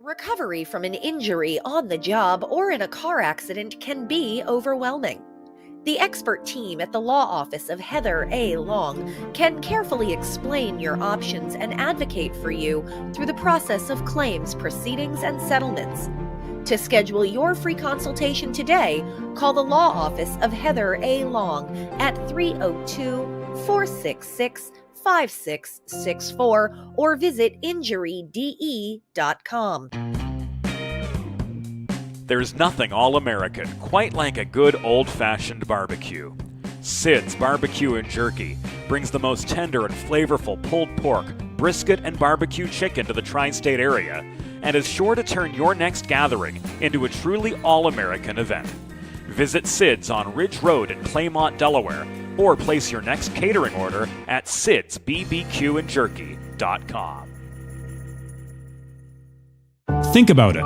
Recovery from an injury on the job or in a car accident can be overwhelming. The expert team at the law office of Heather A. Long can carefully explain your options and advocate for you through the process of claims, proceedings, and settlements. To schedule your free consultation today, call the law office of Heather A. Long at 302-466-5664 or visit injuryde.com. There's nothing all-American quite like a good old-fashioned barbecue. Sid's Barbecue and Jerky brings the most tender and flavorful pulled pork, brisket, and barbecue chicken to the tri-state area and is sure to turn your next gathering into a truly all-American event. Visit Sid's on Ridge Road in Claymont, Delaware, or place your next catering order at sidsbbqandjerky.com. Think about it.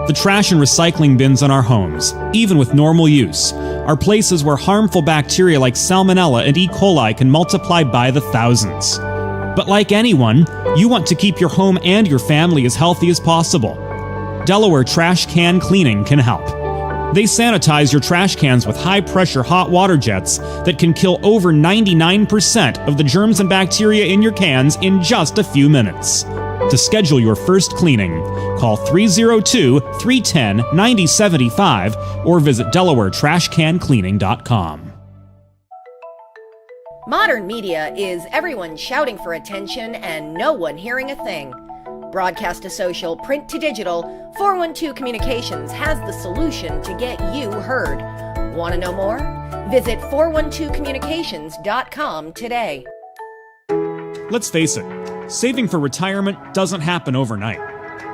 The trash and recycling bins in our homes, even with normal use, are places where harmful bacteria like Salmonella and E. coli can multiply by the thousands. But like anyone, you want to keep your home and your family as healthy as possible. Delaware Trash Can Cleaning can help. They sanitize your trash cans with high-pressure hot water jets that can kill over 99% of the germs and bacteria in your cans in just a few minutes. To schedule your first cleaning, call 302-310-9075 or visit DelawareTrashCanCleaning.com. Modern media is everyone shouting for attention and no one hearing a thing. Broadcast to social, print to digital, 412 Communications has the solution to get you heard. Want to know more? Visit 412communications.com today. Let's face it, saving for retirement doesn't happen overnight.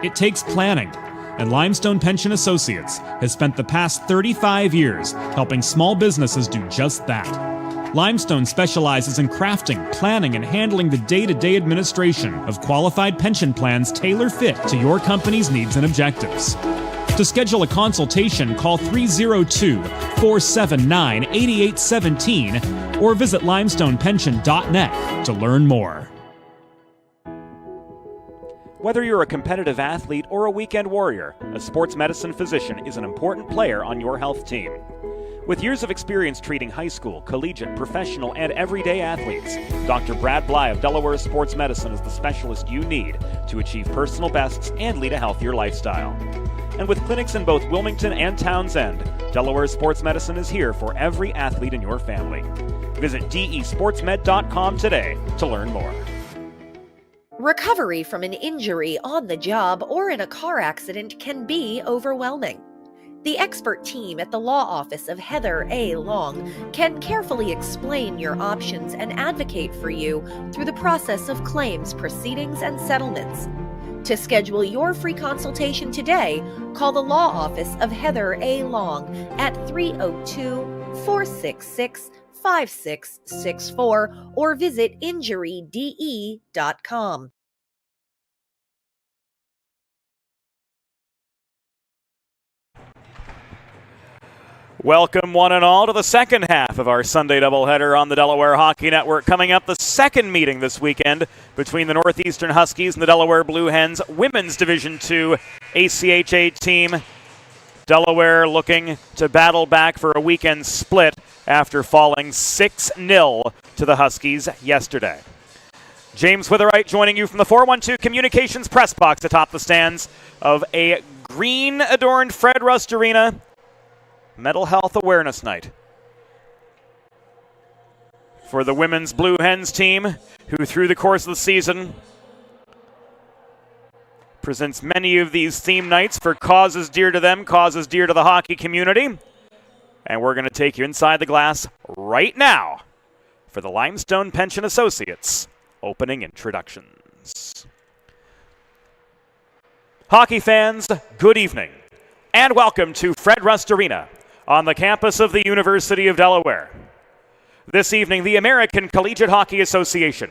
It takes planning, and Limestone Pension Associates has spent the past 35 years helping small businesses do just that. Limestone specializes in crafting, planning, and handling the day-to-day administration of qualified pension plans tailor-fit to your company's needs and objectives. To schedule a consultation, call 302-479-8817 or visit limestonepension.net to learn more. Whether you're a competitive athlete or a weekend warrior, a sports medicine physician is an important player on your health team. With years of experience treating high school, collegiate, professional, and everyday athletes, Dr. Brad Bly of Delaware Sports Medicine is the specialist you need to achieve personal bests and lead a healthier lifestyle. And with clinics in both Wilmington and Townsend, Delaware Sports Medicine is here for every athlete in your family. Visit desportsmed.com today to learn more. Recovery from an injury on the job or in a car accident can be overwhelming. The expert team at the law office of Heather A. Long can carefully explain your options and advocate for you through the process of claims, proceedings, and settlements. To schedule your free consultation today, call the law office of Heather A. Long at 302-466-5664 or visit injuryde.com. Welcome one and all to the second half of our Sunday doubleheader on the Delaware Hockey Network. Coming up, the second meeting this weekend between the Northeastern Huskies and the Delaware Blue Hens Women's Division II ACHA team. Delaware looking to battle back for a weekend split after falling 6-0 to the Huskies yesterday. James Witherite joining you from the 412 Communications press box atop the stands of a green-adorned Fred Rust Arena Mental Health Awareness Night for the women's Blue Hens team, who through the course of the season presents many of these theme nights for causes dear to them, causes dear to the hockey community. And we're going to take you inside the glass right now for the Limestone Pension Associates opening introductions. Hockey fans, good evening, and welcome to Fred Rust Arena on the campus of the University of Delaware. This evening, the American Collegiate Hockey Association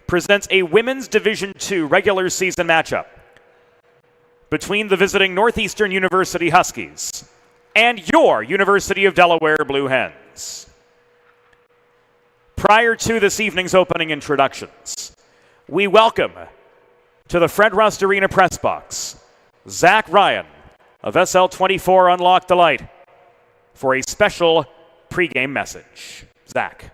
presents a Women's Division II regular season matchup between the visiting Northeastern University Huskies and your University of Delaware Blue Hens. Prior to this evening's opening introductions, we welcome to the Fred Rust Arena press box Zach Ryan of SL24 Unlock the Light for a special pregame message. Zach.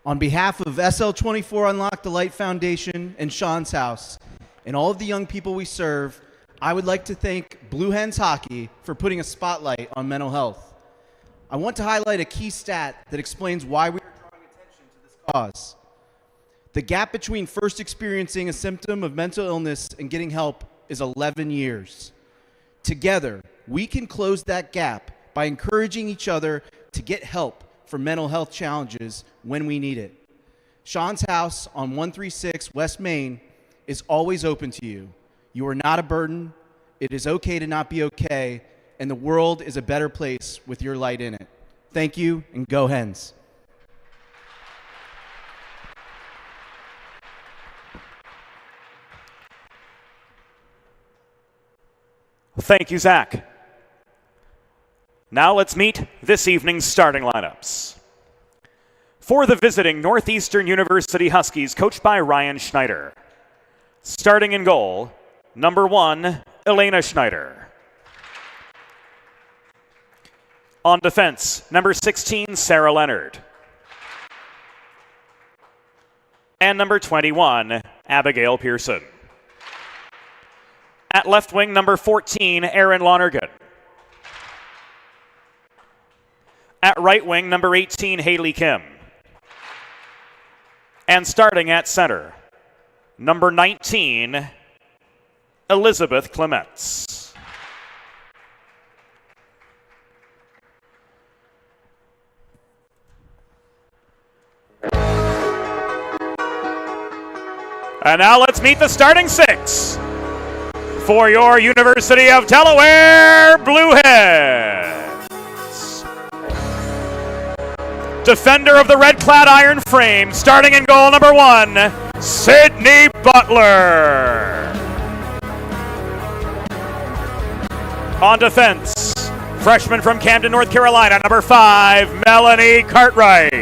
On behalf of SL24 Unlock the Light Foundation and Sean's House and all of the young people we serve, I would like to thank Blue Hens Hockey for putting a spotlight on mental health. I want to highlight a key stat that explains why we are drawing attention to this cause. The gap between first experiencing a symptom of mental illness and getting help is 11 years. Together, we can close that gap by encouraging each other to get help for mental health challenges when we need it. Sean's House on 136 West Main is always open to you. You are not a burden. It is okay to not be okay, and the world is a better place with your light in it. Thank you, and go Hens. Thank you, Zach. Now let's meet this evening's starting lineups. For the visiting Northeastern University Huskies, coached by Ryan Schneider. Starting in goal, number 1, Elena Schneider. On defense, number 16, Sarah Leonard. And number 21, Abigail Pearson. At left wing, number 14, Erin Lonergan. At right wing, number 18, Haley Kim. And starting at center, number 19, Elizabeth Clements. And now let's meet the starting 6 for your University of Delaware Blue Hens. Defender of the red-clad iron frame, starting in goal, number 1, Sydney Butler. On defense, freshman from Camden, North Carolina, number 5, Melanie Cartwright.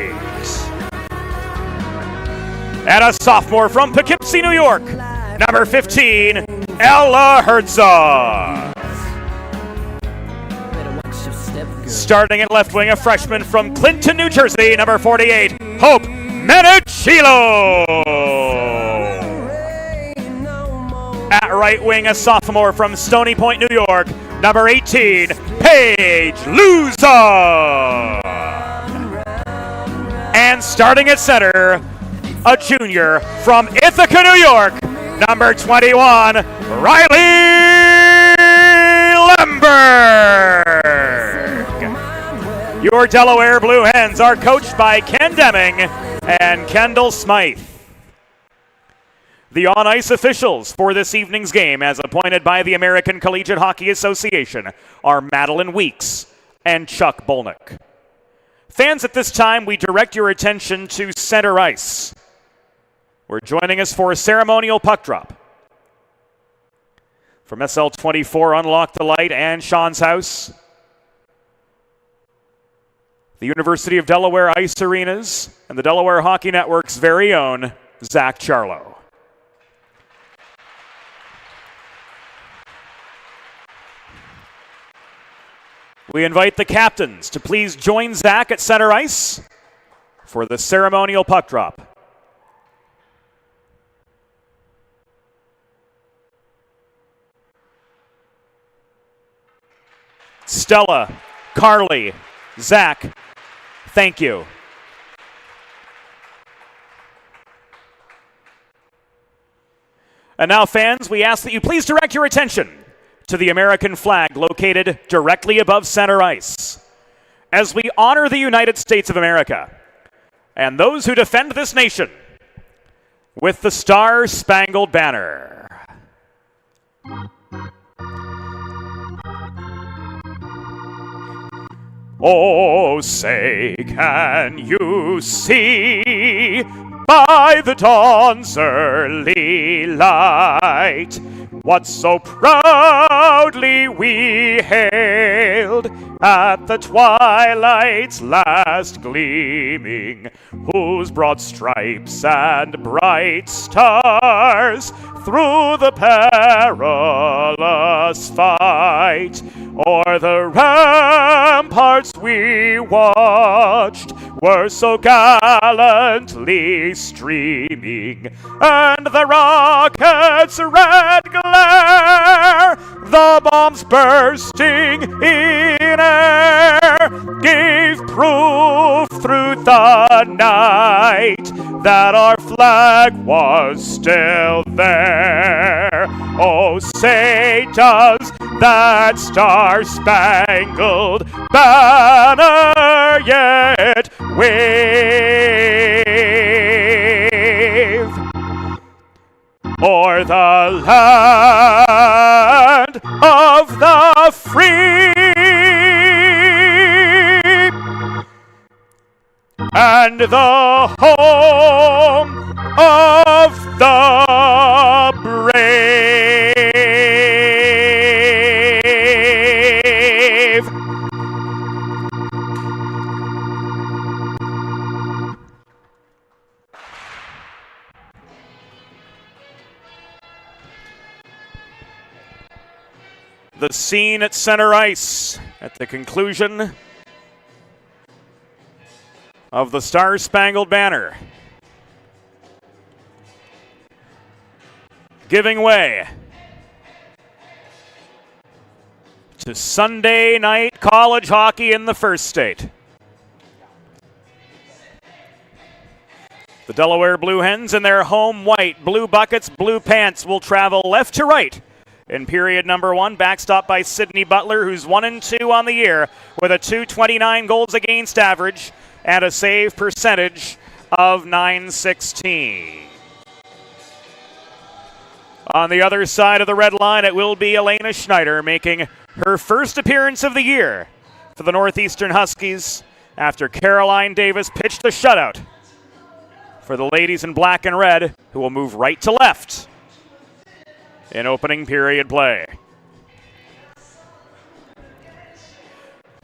And a sophomore from Poughkeepsie, New York, number 15, Ella Herzog. Starting at left wing, a freshman from Clinton, New Jersey, number 48, Hope Menachilo. At right wing, a sophomore from Stony Point, New York, number 18, Paige Luzon. And starting at center, a junior from Ithaca, New York, number 21, Riley Lemberg. Your Delaware Blue Hens are coached by Ken Deming and Kendall Smythe. The on-ice officials for this evening's game, as appointed by the American Collegiate Hockey Association, are Madeline Weeks and Chuck Bolnick. Fans, at this time, we direct your attention to center ice. We're joining us for a ceremonial puck drop. From SL24 Unlock the Light and Sean's House, the University of Delaware Ice Arenas, and the Delaware Hockey Network's very own Zach Charlo. We invite the captains to please join Zach at center ice for the ceremonial puck drop. Stella, Carly, Zach, thank you. And now, fans, we ask that you please direct your attention to the American flag located directly above center ice as we honor the United States of America and those who defend this nation with the Star-Spangled Banner. Oh, say, can you see by the dawn's early light what so proudly we hailed at the twilight's last gleaming, whose broad stripes and bright stars through the perilous fight. O'er the ramparts we watched were so gallantly streaming, and the rockets' red glare, the bombs bursting in air, gave proof through the night that our flag was still there. Oh, say does that star-spangled banner yet wave o'er the land of the free and the home of the brave. The scene at center ice at the conclusion of the Star-Spangled Banner giving way to Sunday night college hockey in the first state. The Delaware Blue Hens in their home white, blue buckets, blue pants will travel left to right in period number one, backstopped by Sydney Butler, who's 1-2 on the year with a .229 goals against average and a save percentage of .916. On the other side of the red line, it will be Elena Schneider making her first appearance of the year for the Northeastern Huskies after Caroline Davis pitched the shutout for the ladies in black and red, who will move right to left in opening period play.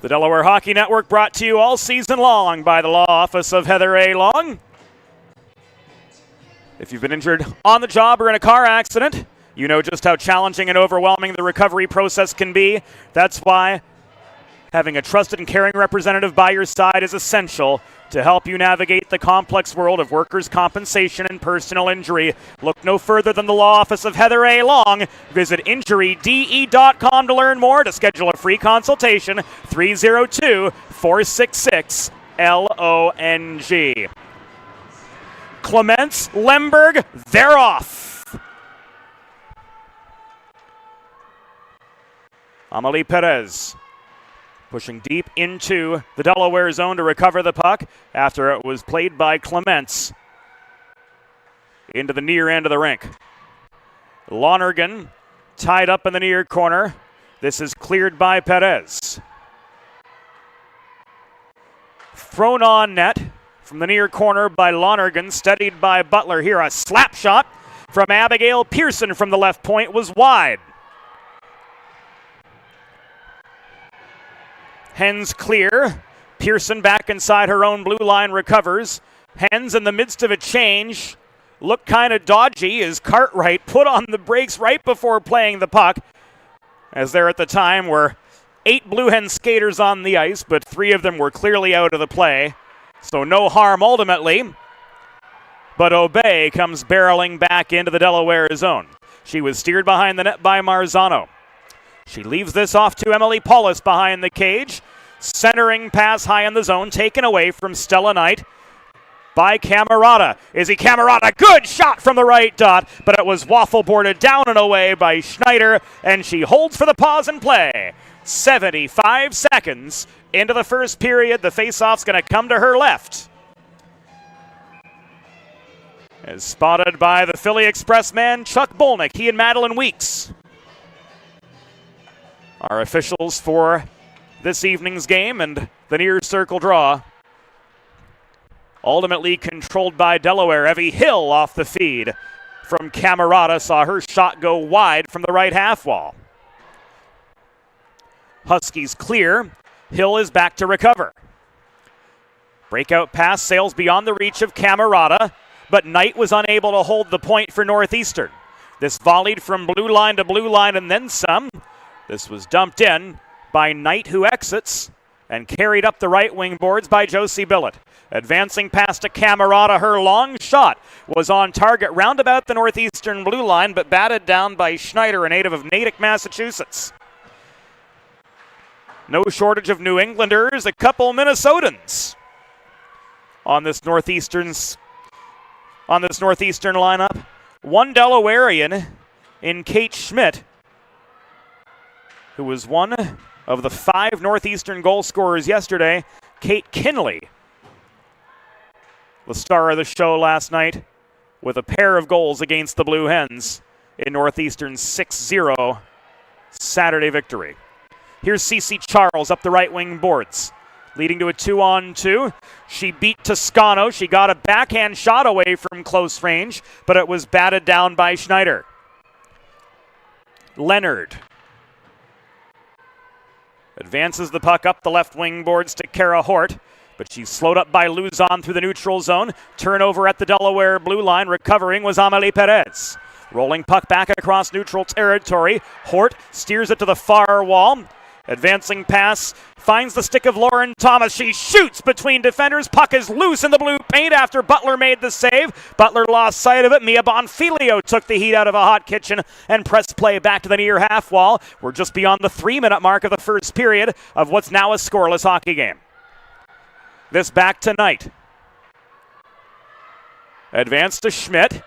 The Delaware Hockey Network brought to you all season long by the law office of Heather A. Long. If you've been injured on the job or in a car accident, you know just how challenging and overwhelming the recovery process can be. That's why having a trusted and caring representative by your side is essential to help you navigate the complex world of workers' compensation and personal injury. Look no further than the law office of Heather A. Long. Visit injuryde.com to learn more. To schedule a free consultation, 302-466-LONG. Clements, Lemberg, they're off. Amelie Perez pushing deep into the Delaware zone to recover the puck after it was played by Clements into the near end of the rink. Lonergan tied up in the near corner. This is cleared by Perez. Thrown on net from the near corner by Lonergan, steadied by Butler. Here a slap shot from Abigail Pearson from the left point was wide. Hens clear. Pearson back inside her own blue line recovers. Hens in the midst of a change. Looked kind of dodgy as Cartwright put on the brakes right before playing the puck, as there at the time were 8 Blue Hen skaters on the ice, but 3 of them were clearly out of the play. So no harm ultimately. But Obey comes barreling back into the Delaware zone. She was steered behind the net by Marzano. She leaves this off to Emily Paulus behind the cage. Centering pass high in the zone, taken away from Stella Knight by Camerata. Izzy Camerata, good shot from the right dot, but it was waffle boarded down and away by Schneider, and she holds for the pause and play. 75 seconds into the first period. The faceoff's going to come to her left. As spotted by the Philly Express man, Chuck Bolnick, he and Madeline Weeks are officials for this evening's game, and the near circle draw ultimately controlled by Delaware. Evie Hill off the feed from Camerata saw her shot go wide from the right half wall. Huskies clear. Hill is back to recover. Breakout pass sails beyond the reach of Camerata, but Knight was unable to hold the point for Northeastern. This volleyed from blue line to blue line and then some. This was dumped in by Knight, who exits, and carried up the right wing boards by Josie Billett. Advancing past a Camerata, her long shot was on target roundabout the Northeastern blue line, but batted down by Schneider, a native of Natick, Massachusetts. No shortage of New Englanders, a couple Minnesotans on this Northeastern lineup. One Delawarean in Kate Schmidt, who was one of the 5 Northeastern goal scorers yesterday. Kate Kinley, the star of the show last night, with a pair of goals against the Blue Hens in Northeastern's 6-0 Saturday victory. Here's Cece Charles up the right wing boards, leading to a 2-on-2. She beat Toscano. She got a backhand shot away from close range, but it was batted down by Schneider. Leonard advances the puck up the left wing boards to Kara Hort, but she's slowed up by Luzon through the neutral zone. Turnover at the Delaware blue line. Recovering was Amelie Perez. Rolling puck back across neutral territory. Hort steers it to the far wall. Advancing pass finds the stick of Lauren Thomas. She shoots between defenders. Puck is loose in the blue paint after Butler made the save. Butler lost sight of it. Mia Bonfilio took the heat out of a hot kitchen and pressed play back to the near half wall. We're just beyond the 3-minute mark of the first period of what's now a scoreless hockey game. This back to Knight. Advance to Schmidt.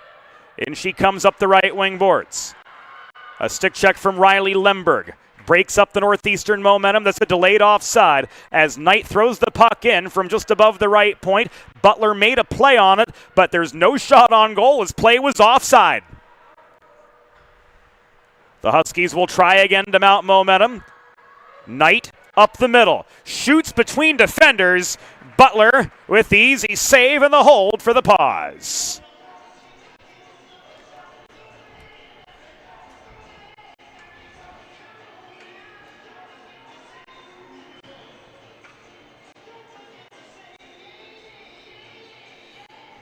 In she comes up the right wing boards. A stick check from Riley Lemberg. Breaks up the Northeastern momentum. That's a delayed offside as Knight throws the puck in from just above the right point. Butler made a play on it, but there's no shot on goal as play was offside. The Huskies will try again to mount momentum. Knight up the middle. Shoots between defenders. Butler with the easy save and the hold for the pause.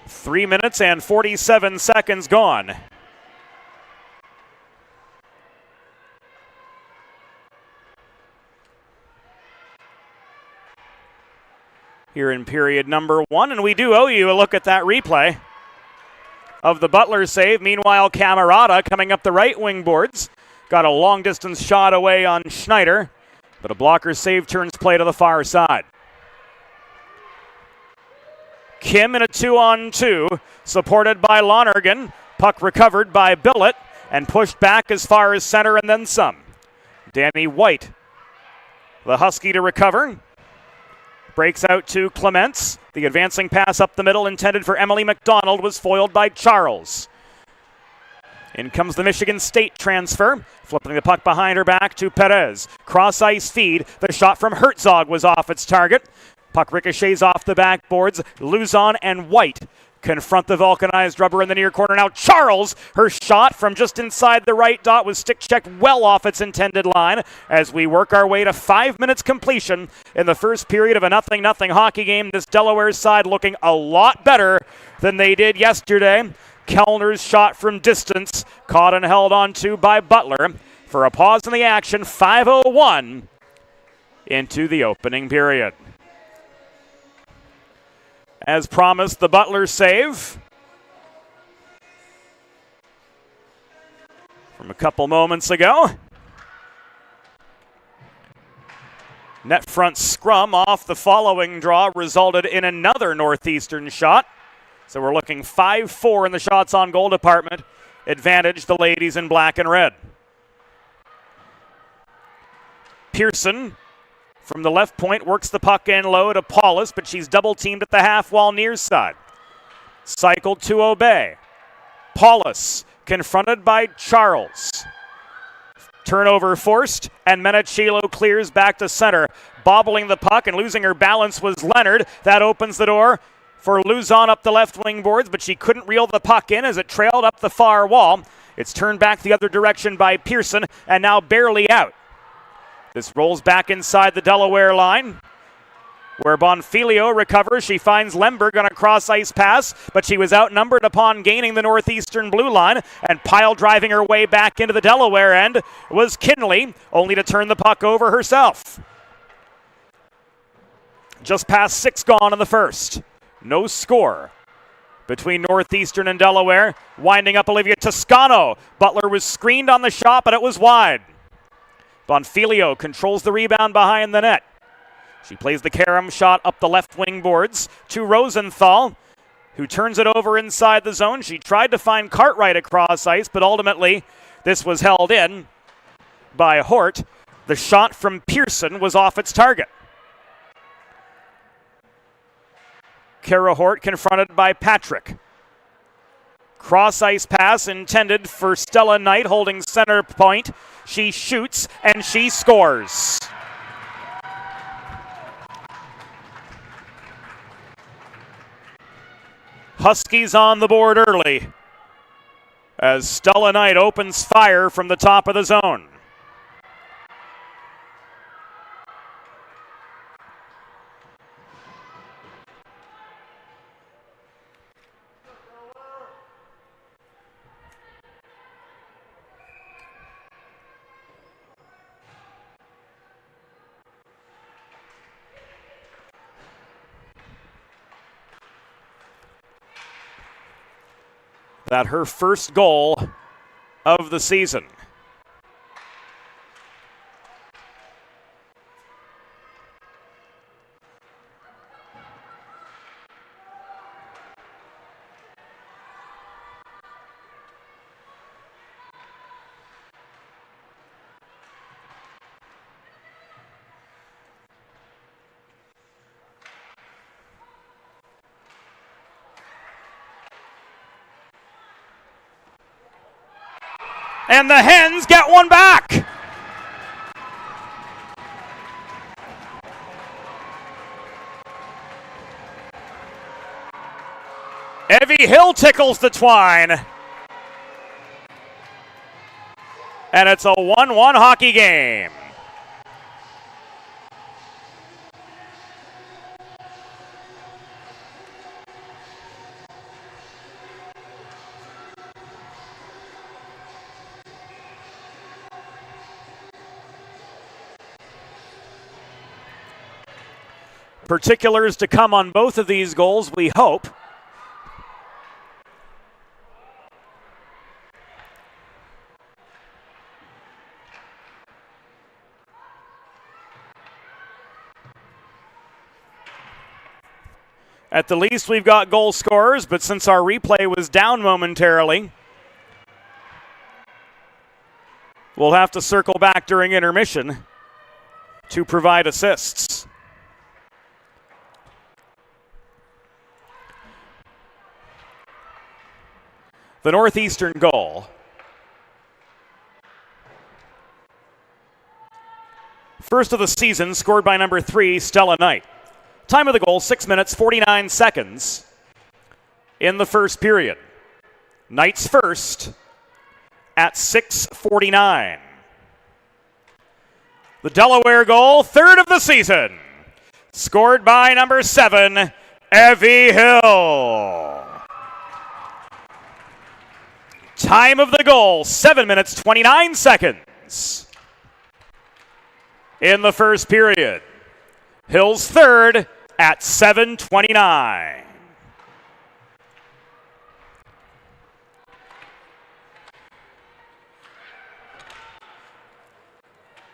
Three minutes and 47 seconds gone. Here in period number 1, and we do owe you a look at that replay of the Butler save. Meanwhile, Camerata coming up the right wing boards. Got a long distance shot away on Schneider, but a blocker save turns play to the far side. Kim in a 2-on-2, supported by Lonergan. Puck recovered by Billett and pushed back as far as center and then some. Danny White, the Husky to recover. Breaks out to Clements. The advancing pass up the middle intended for Emily McDonald was foiled by Charles. In comes the Michigan State transfer. Flipping the puck behind her back to Perez. Cross-ice feed. The shot from Herzog was off its target. Puck ricochets off the backboards. Luzon and White confront the vulcanized rubber in the near corner. Now Charles, her shot from just inside the right dot was stick checked well off its intended line as we work our way to 5 minutes completion in the first period of a 0-0 hockey game. This Delaware side looking a lot better than they did yesterday. Kellner's shot from distance caught and held on to by Butler for a pause in the action. 5:01 into the opening period. As promised, the Butler save from a couple moments ago. Net front scrum off the following draw resulted in another Northeastern shot. So we're looking 5-4 in the shots on goal department. Advantage the ladies in black and red. Pearson from the left point works the puck in low to Paulus, but she's double teamed at the half wall near side. Cycled to Obey. Paulus confronted by Charles. Turnover forced, and Menachilo clears back to center. Bobbling the puck and losing her balance was Leonard. That opens the door for Luzon up the left wing boards, but she couldn't reel the puck in as it trailed up the far wall. It's turned back the other direction by Pearson, and now barely out. This rolls back inside the Delaware line. where Bonfilio recovers. She finds Lemberg on a cross-ice pass, but she was outnumbered upon gaining the Northeastern blue line, and pile driving her way back into the Delaware end was Kinley, only to turn the puck over herself. Just past 6 gone in the first. No score between Northeastern and Delaware. Winding up Olivia Toscano. Butler was screened on the shot, but it was wide. Bonfilio controls the rebound behind the net. She plays the carom shot up the left wing boards to Rosenthal, who turns it over inside the zone. She tried to find Cartwright across ice, but ultimately this was held in by Hort. The shot from Pearson was off its target. Kara Hort confronted by Patrick. Cross-ice pass intended for Stella Knight holding center point. She shoots and she scores. Huskies on the board early as Stella Knight opens fire from the top of the zone. That her first goal of the season. And the Hens get one back. Evie Hill tickles the twine. And it's a 1-1 hockey game. Particulars to come on both of these goals, we hope. At the least, we've got goal scorers, but since our replay was down momentarily, we'll have to circle back during intermission to provide assists. The Northeastern goal. First of the season, scored by number 3, Stella Knight. Time of the goal, 6 minutes, 49 seconds in the first period. Knight's first at 6:49. The Delaware goal, third of the season, scored by number 7, Evie Hill. Time of the goal, 7 minutes, 29 seconds in the first period. Hill's third at 7:29.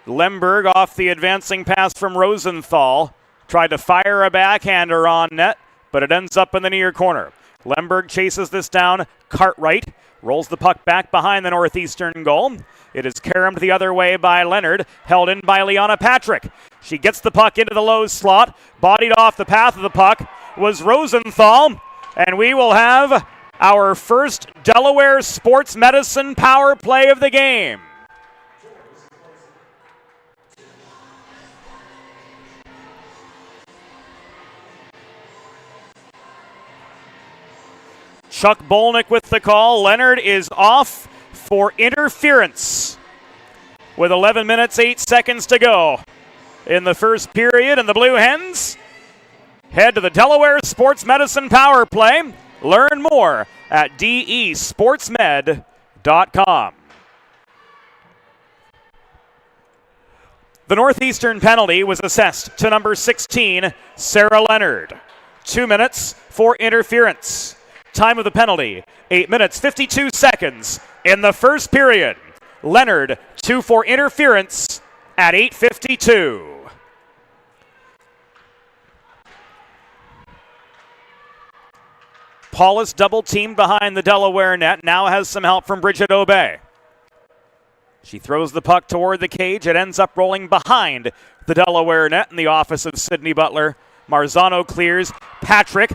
Lemberg off the advancing pass from Rosenthal. Tried to fire a backhander on net, but it ends up in the near corner. Lemberg chases this down. Cartwright rolls the puck back behind the Northeastern goal. It is caromed the other way by Leonard, held in by Liana Patrick. She gets the puck into the low slot. Bodied off the path of the puck was Rosenthal, and we will have our first Delaware Sports Medicine power play of the game. Chuck Bolnick with the call. Leonard is off for interference with 11 minutes, 8 seconds to go in the first period, and the Blue Hens Head to the Delaware Sports Medicine Power Play. Learn more at desportsmed.com. The Northeastern penalty was assessed to number 16, Sarah Leonard. 2 minutes for interference. Time of the penalty, 8 minutes, 52 seconds in the first period. Leonard, 2 for interference at 8:52. Paulus double-teamed behind the Delaware net, now has some help from Bridget Obey. She throws the puck toward the cage. It ends up rolling behind the Delaware net in the office of Sydney Butler. Marzano clears. Patrick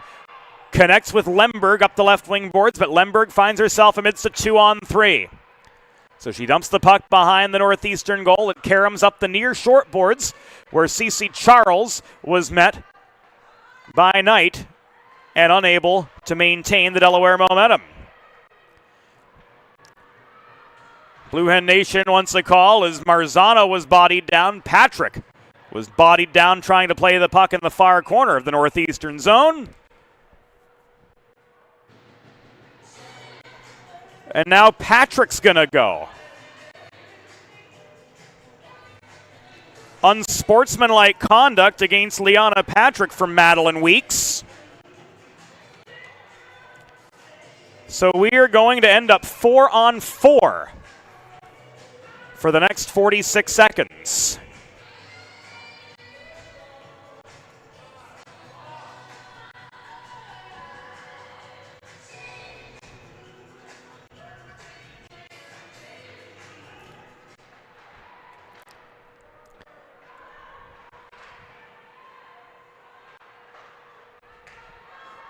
connects with Lemberg up the left wing boards, but Lemberg finds herself amidst a 2-on-3. So she dumps the puck behind the Northeastern goal. It caroms up the near short boards where Cece Charles was met by Knight and unable to maintain the Delaware momentum. Blue Hen Nation wants a call as Marzano was bodied down. Patrick was bodied down trying to play the puck in the far corner of the Northeastern zone. And now Patrick's gonna go. Unsportsmanlike conduct against Liana Patrick from Madeline Weeks. So we are going to end up 4-on-4 for the next 46 seconds.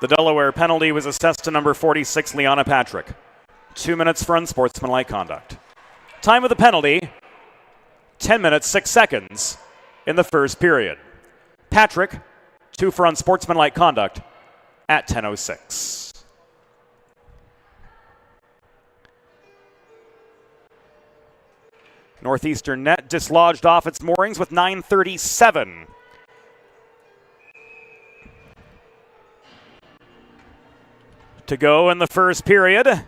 The Delaware penalty was assessed to number 46, Liana Patrick. 2 minutes for unsportsmanlike conduct. Time of the penalty, 10 minutes, 6 seconds in the first period. Patrick, 2 for unsportsmanlike conduct at 10:06. Northeastern net dislodged off its moorings with 9:37 to go in the first period.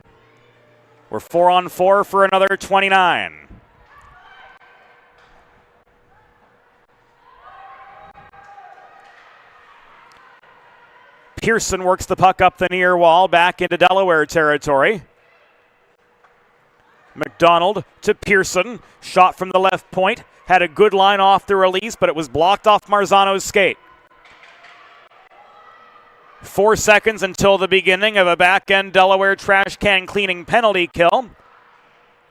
We're 4-on-4 for another 29. Pearson works the puck up the near wall back into Delaware territory. McDonald to Pearson. Shot from the left point. Had a good line off the release, but it was blocked off Marzano's skate. 4 seconds until the beginning of a back-end Delaware trash can cleaning penalty kill.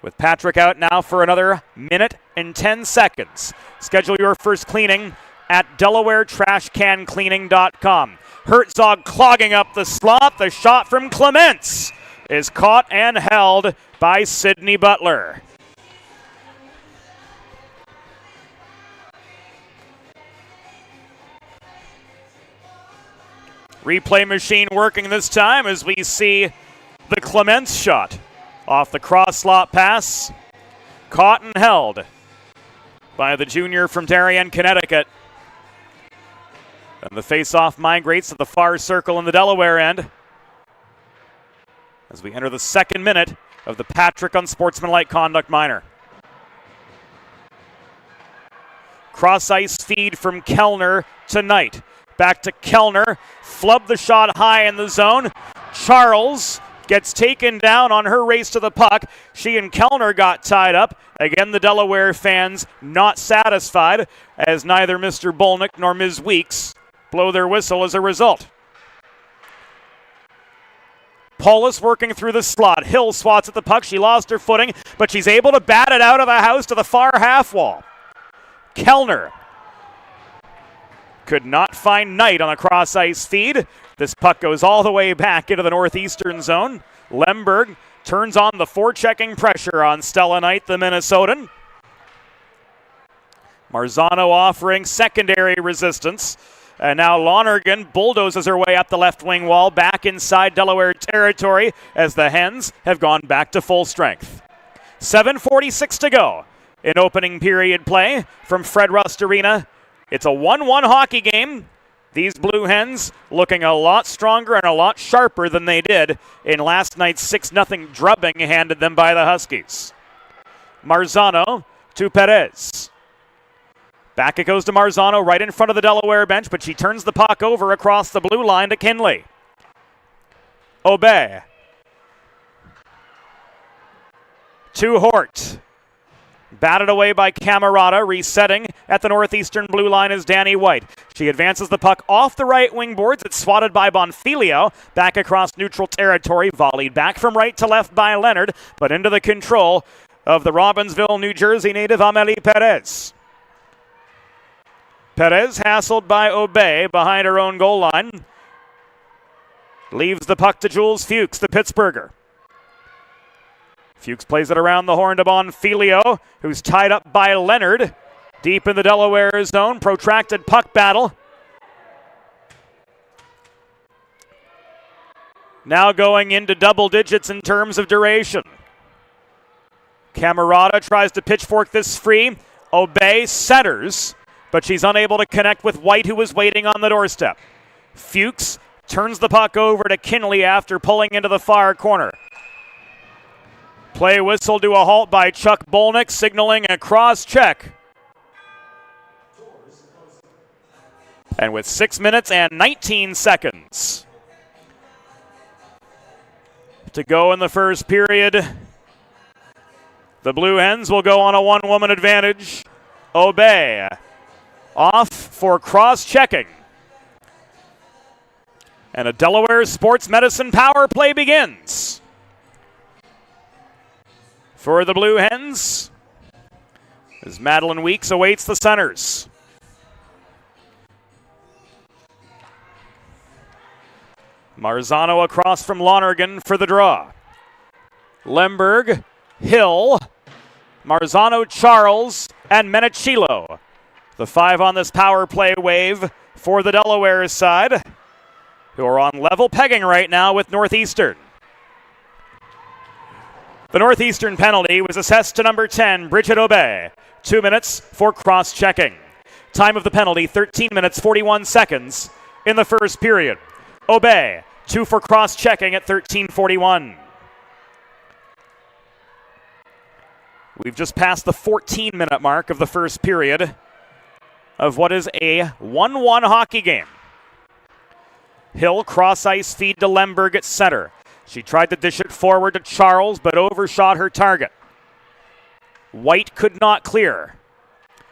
With Patrick out now for another minute and 10 seconds. Schedule your first cleaning at DelawareTrashCanCleaning.com. Herzog clogging up the slot. The shot from Clements is caught and held by Sydney Butler. Replay machine working this time as we see the Clements shot off the cross slot pass. Caught and held by the junior from Darien, Connecticut. And the face-off migrates to the far circle in the Delaware end as we enter the second minute of the Patrick unsportsmanlike conduct minor. Cross-ice feed from Kellner to Knight. Back to Kellner, flubbed the shot high in the zone. Charles gets taken down on her race to the puck. She and Kellner got tied up. Again, the Delaware fans not satisfied as neither Mr. Bolnick nor Ms. Weeks blow their whistle as a result. Paulus working through the slot. Hill swats at the puck. She lost her footing, but she's able to bat it out of the house to the far half wall. Kellner could not find Knight on a cross-ice feed. This puck goes all the way back into the Northeastern zone. Lemberg turns on the forechecking pressure on Stella Knight, the Minnesotan. Marzano offering secondary resistance. And now Lonergan bulldozes her way up the left wing wall, back inside Delaware territory as the Hens have gone back to full strength. 7:46 to go in opening period play from Fred Rust Arena. It's a 1-1 hockey game These Blue Hens looking a lot stronger and a lot sharper than they did in last night's 6-0 drubbing handed them by the Huskies. Marzano to Perez. Back it goes to Marzano right in front of the Delaware bench, but she turns the puck over across the blue line to Kinley. Obey. To Hort. Batted away by Camerata. Resetting at the Northeastern blue line is Danny White. She advances the puck off the right wing boards. It's swatted by Bonfilio. Back across neutral territory. Volleyed back from right to left by Leonard, but into the control of the Robbinsville, New Jersey native Amélie Perez. Perez hassled by Obey behind her own goal line. Leaves the puck to Jules Fuchs, the Pittsburgher. Fuchs plays it around the horn to Bonfilio, who's tied up by Leonard. Deep in the Delaware zone, protracted puck battle. Now going into double digits in terms of duration. Camerata tries to pitchfork this free. Obey centers, but she's unable to connect with White, who was waiting on the doorstep. Fuchs turns the puck over to Kinley after pulling into the far corner. Play whistle to a halt by Chuck Bolnick, signaling a cross check. And with 6 minutes and 19 seconds to go in the first period, the Blue Hens will go on a one-woman advantage. Obey off for cross-checking. And a Delaware Sports Medicine power play begins. For the Blue Hens, as Madeline Weeks awaits the centers. Marzano across from Lonergan for the draw. Lemberg, Hill, Marzano, Charles, and Menachilo. The 5 on this power play wave for the Delaware side, who are on level pegging right now with Northeastern. The Northeastern penalty was assessed to number 10, Bridget Obey. 2 minutes for cross-checking. Time of the penalty, 13 minutes, 41 seconds in the first period. Obey, 2 for cross-checking at 13:41. We've just passed the 14-minute mark of the first period of what is a 1-1 hockey game. Hill cross-ice feed to Lemberg at center. She tried to dish it forward to Charles, but overshot her target. White could not clear.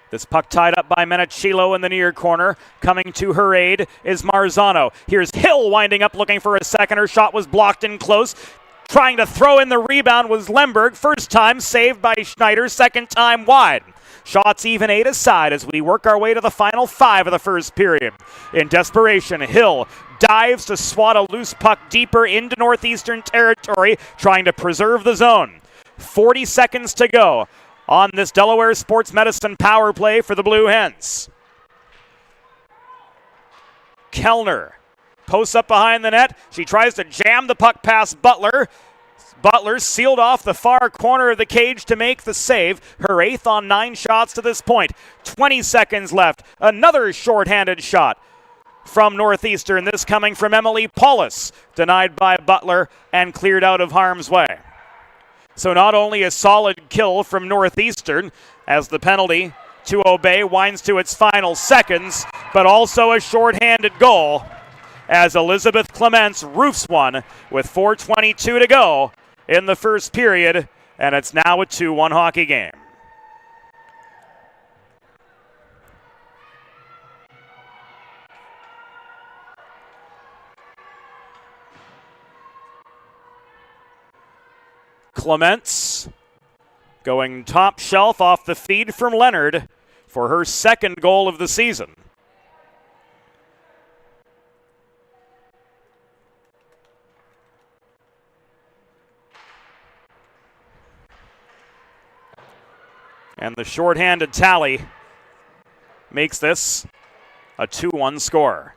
This puck tied up by Menachilo in the near corner. Coming to her aid is Marzano. Here's Hill winding up looking for a second. Her shot was blocked in close. Trying to throw in the rebound was Lemberg. First time saved by Schneider, second time wide. Shots even 8 aside as we work our way to the final 5 of the first period. In desperation, Hill dives to swat a loose puck deeper into Northeastern territory, trying to preserve the zone. 40 seconds to go on this Delaware Sports Medicine power play for the Blue Hens. Kellner posts up behind the net. She tries to jam the puck past Butler. Butler sealed off the far corner of the cage to make the save. Her 8th on 9 shots to this point. 20 seconds left. Another shorthanded shot from Northeastern. This coming from Emily Paulus. Denied by Butler and cleared out of harm's way. So not only a solid kill from Northeastern as the penalty to Obey winds to its final seconds, but also a shorthanded goal as Elizabeth Clements roofs one with 4:22 to go in the first period, and it's now a 2-1 hockey game. Clements going top shelf off the feed from Leonard for her second goal of the season. And the shorthanded tally makes this a 2-1 score.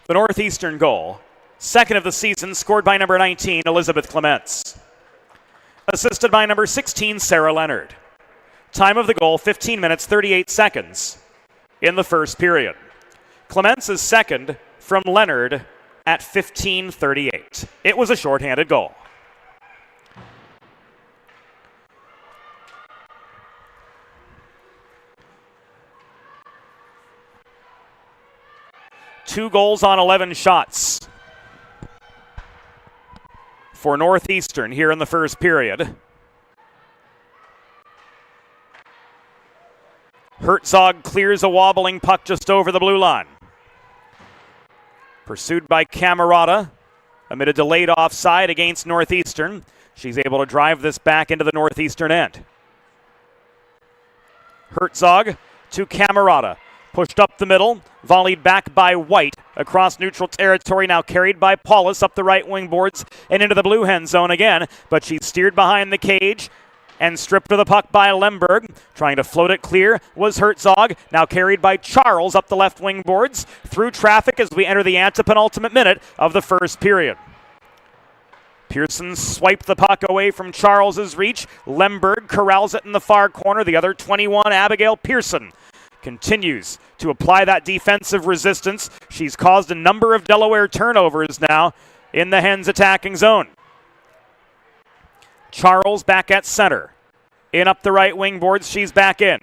The Northeastern goal, second of the season, scored by number 19, Elizabeth Clements. Assisted by number 16, Sarah Leonard. Time of the goal, 15 minutes, 38 seconds in the first period. Clements is second from Leonard at 15:38. It was a shorthanded goal. Two goals on 11 shots for Northeastern here in the first period. Herzog clears a wobbling puck just over the blue line. Pursued by Camerata amid a delayed offside against Northeastern. She's able to drive this back into the Northeastern end. Herzog to Camerata. Pushed up the middle, volleyed back by White across neutral territory, now carried by Paulus up the right wing boards and into the Blue Hen zone again, but she's steered behind the cage and stripped of the puck by Lemberg. Trying to float it clear was Herzog, now carried by Charles up the left wing boards through traffic as we enter the antepenultimate minute of the first period. Pearson swiped the puck away from Charles's reach. Lemberg corrals it in the far corner. The other 21, Abigail Pearson, continues to apply that defensive resistance. She's caused a number of Delaware turnovers now in the Hens attacking zone. Charles back at center. In up the right wing boards, she's back in.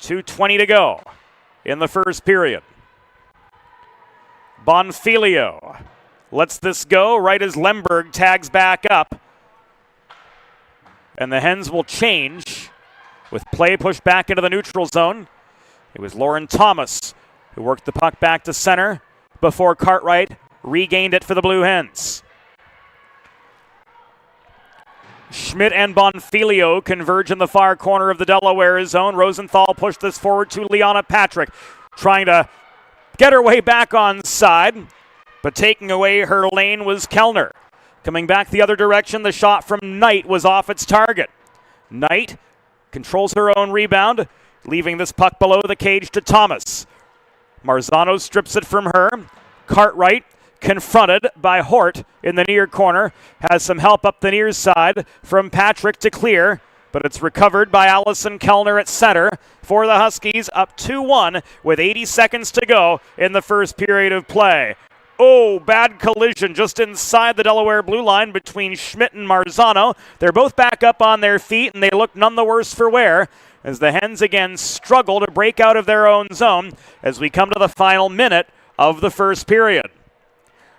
.220 to go in the first period. Bonfilio lets this go right as Lemberg tags back up. And the Hens will change with play pushed back into the neutral zone. It was Lauren Thomas who worked the puck back to center before Cartwright regained it for the Blue Hens. Schmidt and Bonfilio converge in the far corner of the Delaware zone. Rosenthal pushed this forward to Liana Patrick, trying to get her way back on side, but taking away her lane was Kellner. Coming back the other direction, the shot from Knight was off its target. Knight controls her own rebound, leaving this puck below the cage to Thomas. Marzano strips it from her. Cartwright, confronted by Hort in the near corner, has some help up the near side from Patrick to clear, but it's recovered by Allison Kellner at center for the Huskies, up 2-1 with 80 seconds to go in the first period of play. Oh, bad collision just inside the Delaware blue line between Schmidt and Marzano. They're both back up on their feet, and they look none the worse for wear as the Hens again struggle to break out of their own zone as we come to the final minute of the first period.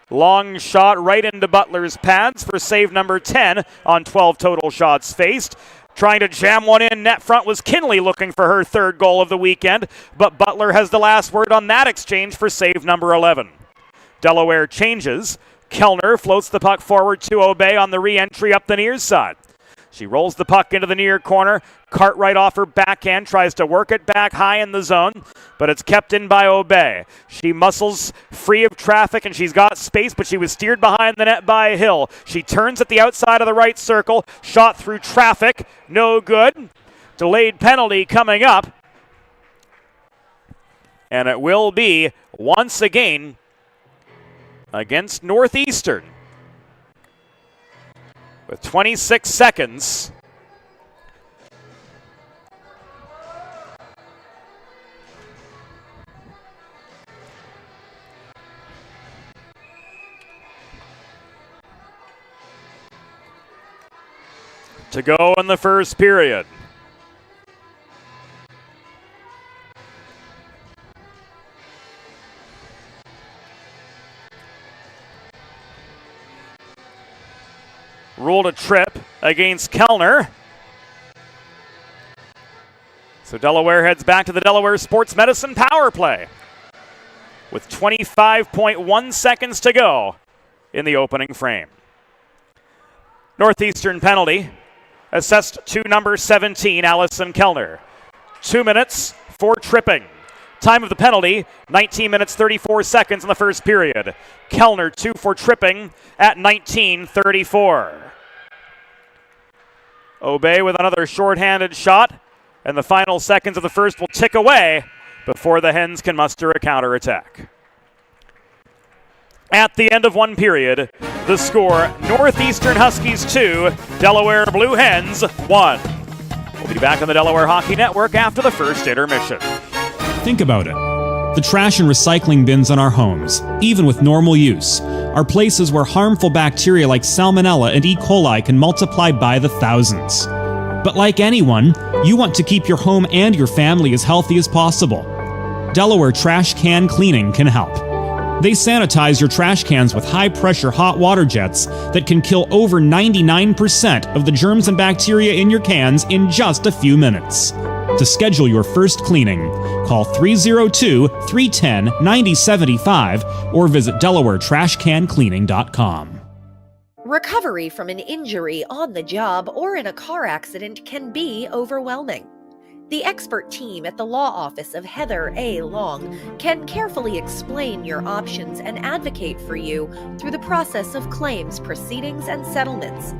Long shot right into Butler's pads for save number 10 on 12 total shots faced. Trying to jam one in net front was Kinley, looking for her third goal of the weekend, but Butler has the last word on that exchange for save number 11. Delaware changes. Kellner floats the puck forward to Obey on the re-entry up the near side. She rolls the puck into the near corner. Cartwright off her backhand, tries to work it back high in the zone, but it's kept in by Obey. She muscles free of traffic, and she's got space, but she was steered behind the net by Hill. She turns at the outside of the right circle, shot through traffic, no good. Delayed penalty coming up, and it will be once again against Northeastern with 26 seconds. To go in the first period. Ruled a trip against Kellner. So Delaware heads back to the Delaware Sports Medicine power play with 25.1 seconds to go in the opening frame. Northeastern penalty assessed to number 17, Allison Kellner. 2 minutes for tripping. Time of the penalty, 19 minutes 34 seconds in the first period. Kellner 2 for tripping at 19:34. Obey with another shorthanded shot, and the final seconds of the first will tick away before the Hens can muster a counterattack. At the end of one period, The score, Northeastern Huskies 2, Delaware Blue Hens 1. We'll be back on the Delaware Hockey Network after the first intermission. Think about it. The trash and recycling bins in our homes, even with normal use, are places where harmful bacteria like Salmonella and E. coli can multiply by the thousands. But like anyone, you want to keep your home and your family as healthy as possible. Delaware Trash Can Cleaning can help. They sanitize your trash cans with high-pressure hot water jets that can kill over 99% of the germs and bacteria in your cans in just a few minutes. To schedule your first cleaning, call 302-310-9075 or visit DelawareTrashCanCleaning.com. Recovery from an injury on the job or in a car accident can be overwhelming. The expert team at the law office of Heather A. Long can carefully explain your options and advocate for you through the process of claims, proceedings, and settlements.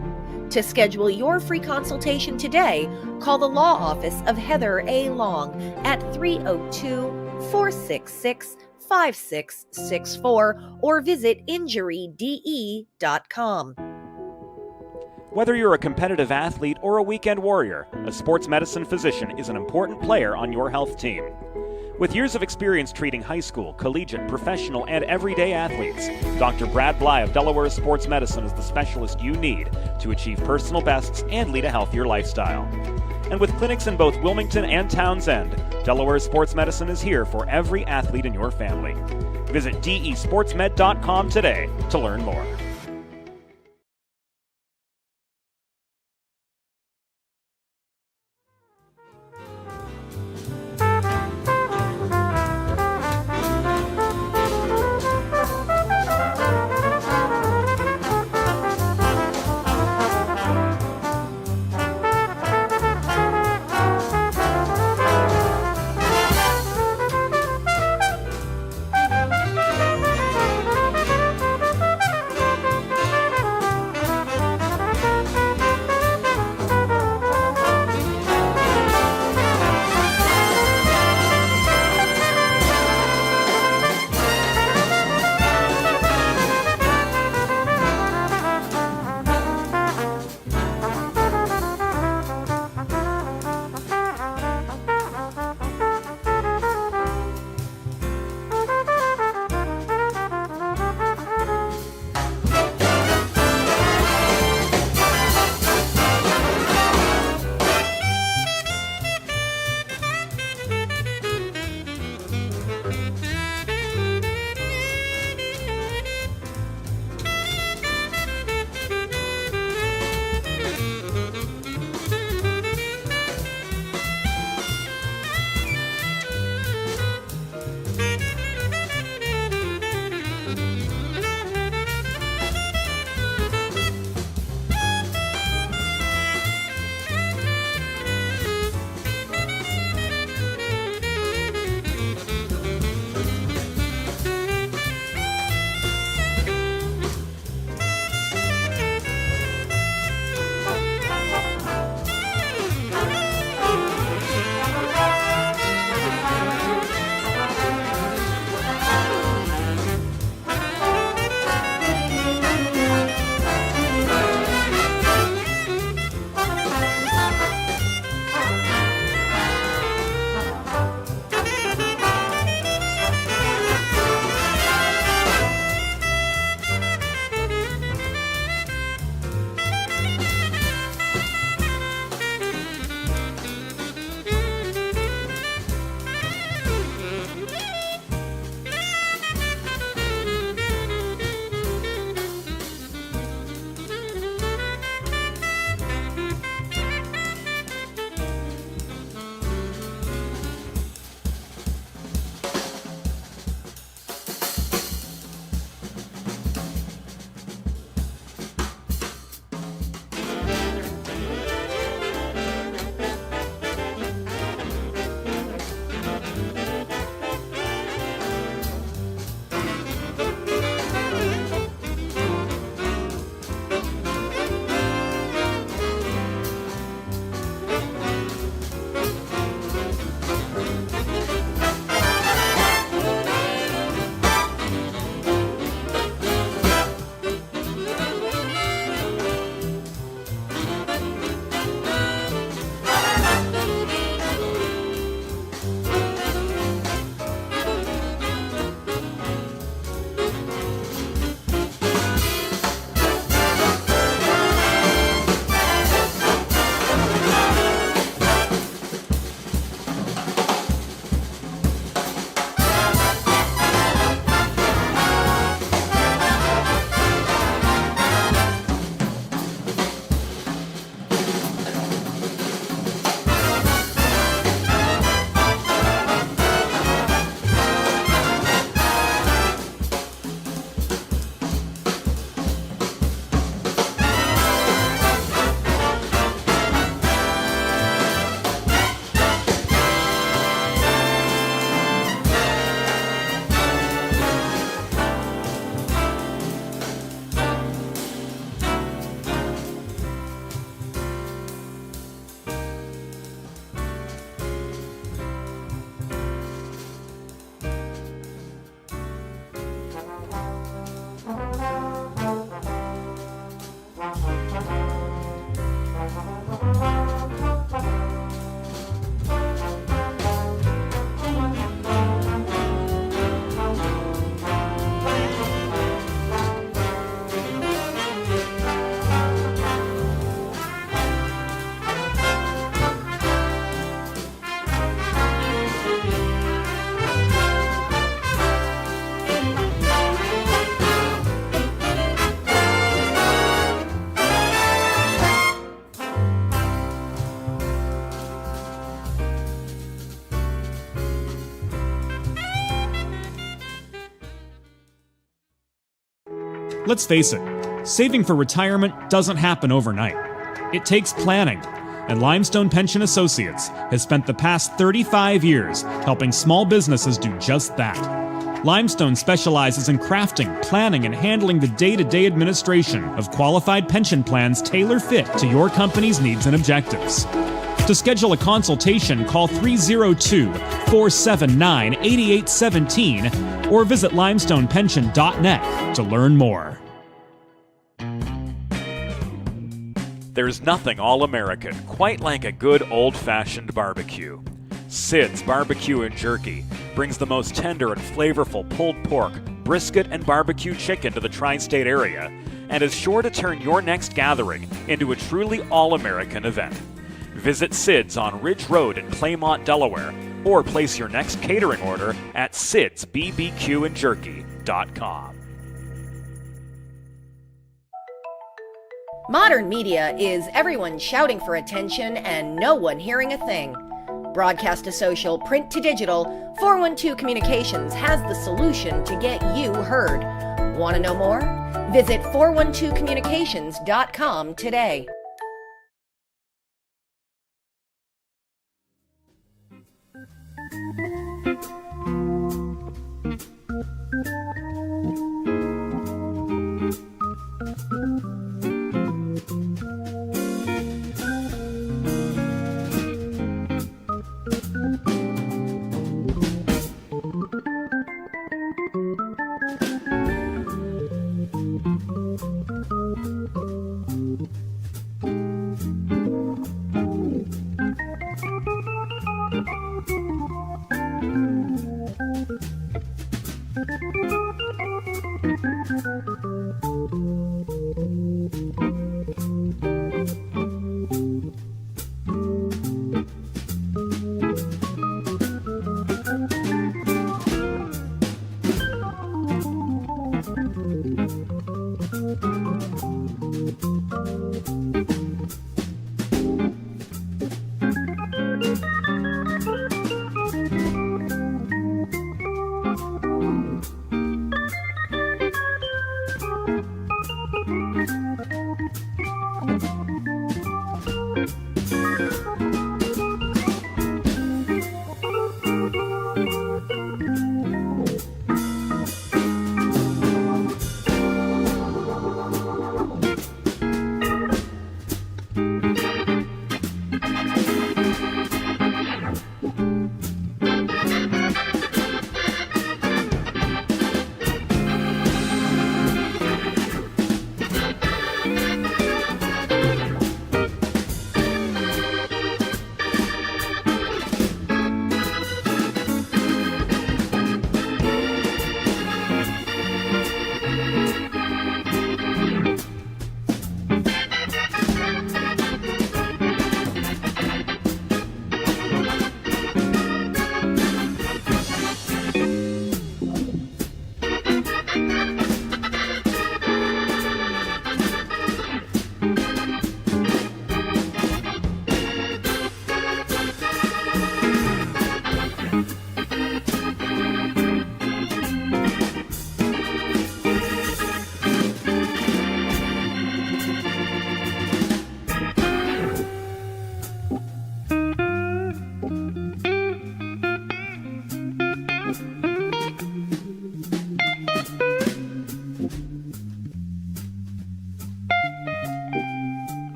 To schedule your free consultation today, call the law office of Heather A. Long at 302-466-5664 or visit injuryde.com. Whether you're a competitive athlete or a weekend warrior, a sports medicine physician is an important player on your health team. With years of experience treating high school, collegiate, professional, and everyday athletes, Dr. Brad Bly of Delaware Sports Medicine is the specialist you need to achieve personal bests and lead a healthier lifestyle. And with clinics in both Wilmington and Townsend, Delaware Sports Medicine is here for every athlete in your family. Visit desportsmed.com today to learn more. Let's face it, saving for retirement doesn't happen overnight. It takes planning, and Limestone Pension Associates has spent the past 35 years helping small businesses do just that. Limestone specializes in crafting, planning, and handling the day-to-day administration of qualified pension plans tailor-fit to your company's needs and objectives. To schedule a consultation, call 302-479-8817 or visit limestonepension.net to learn more. There's nothing all-American quite like a good old-fashioned barbecue. Sid's Barbecue and Jerky brings the most tender and flavorful pulled pork, brisket, and barbecue chicken to the tri-state area and is sure to turn your next gathering into a truly all-American event. Visit Sid's on Ridge Road in Claymont, Delaware, or place your next catering order at sidsbbqandjerky.com. Modern media is everyone shouting for attention and no one hearing a thing. Broadcast to social, print to digital, 412 Communications has the solution to get you heard. Want to know more? Visit 412communications.com today.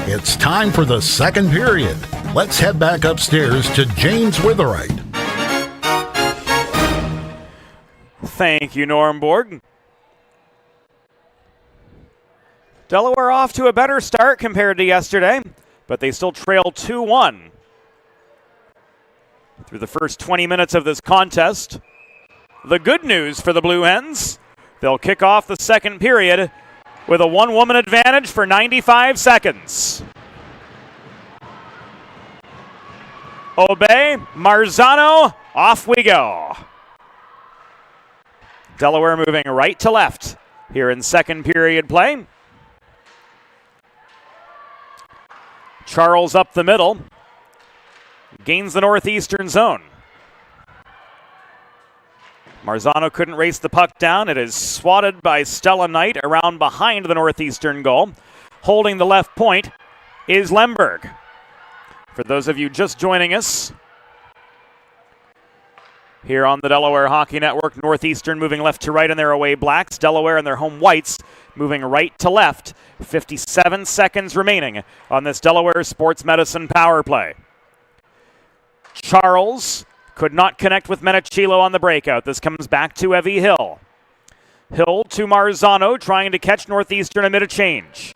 It's time for the second period. Let's head back upstairs to James Witherite. Thank you, Norm Borg. Delaware off to a better start compared to yesterday, but they still trail 2-1 through the first 20 minutes of this contest. The good news for the Blue Hens, they'll kick off the second period with a one-woman advantage for 95 seconds. Obey, Marzano, off we go. Delaware moving right to left here in second period play. Charles up the middle, gains the Northeastern zone. Marzano couldn't race the puck down. It is swatted by Stella Knight around behind the Northeastern goal. Holding the left point is Lemberg. For those of you just joining us, here on the Delaware Hockey Network, Northeastern moving left to right in their away blacks. Delaware and their home whites moving right to left. 57 seconds remaining on this Delaware Sports Medicine power play. Charles could not connect with Menachilo on the breakout. This comes back to Evie Hill. Hill to Marzano, trying to catch Northeastern amid a change.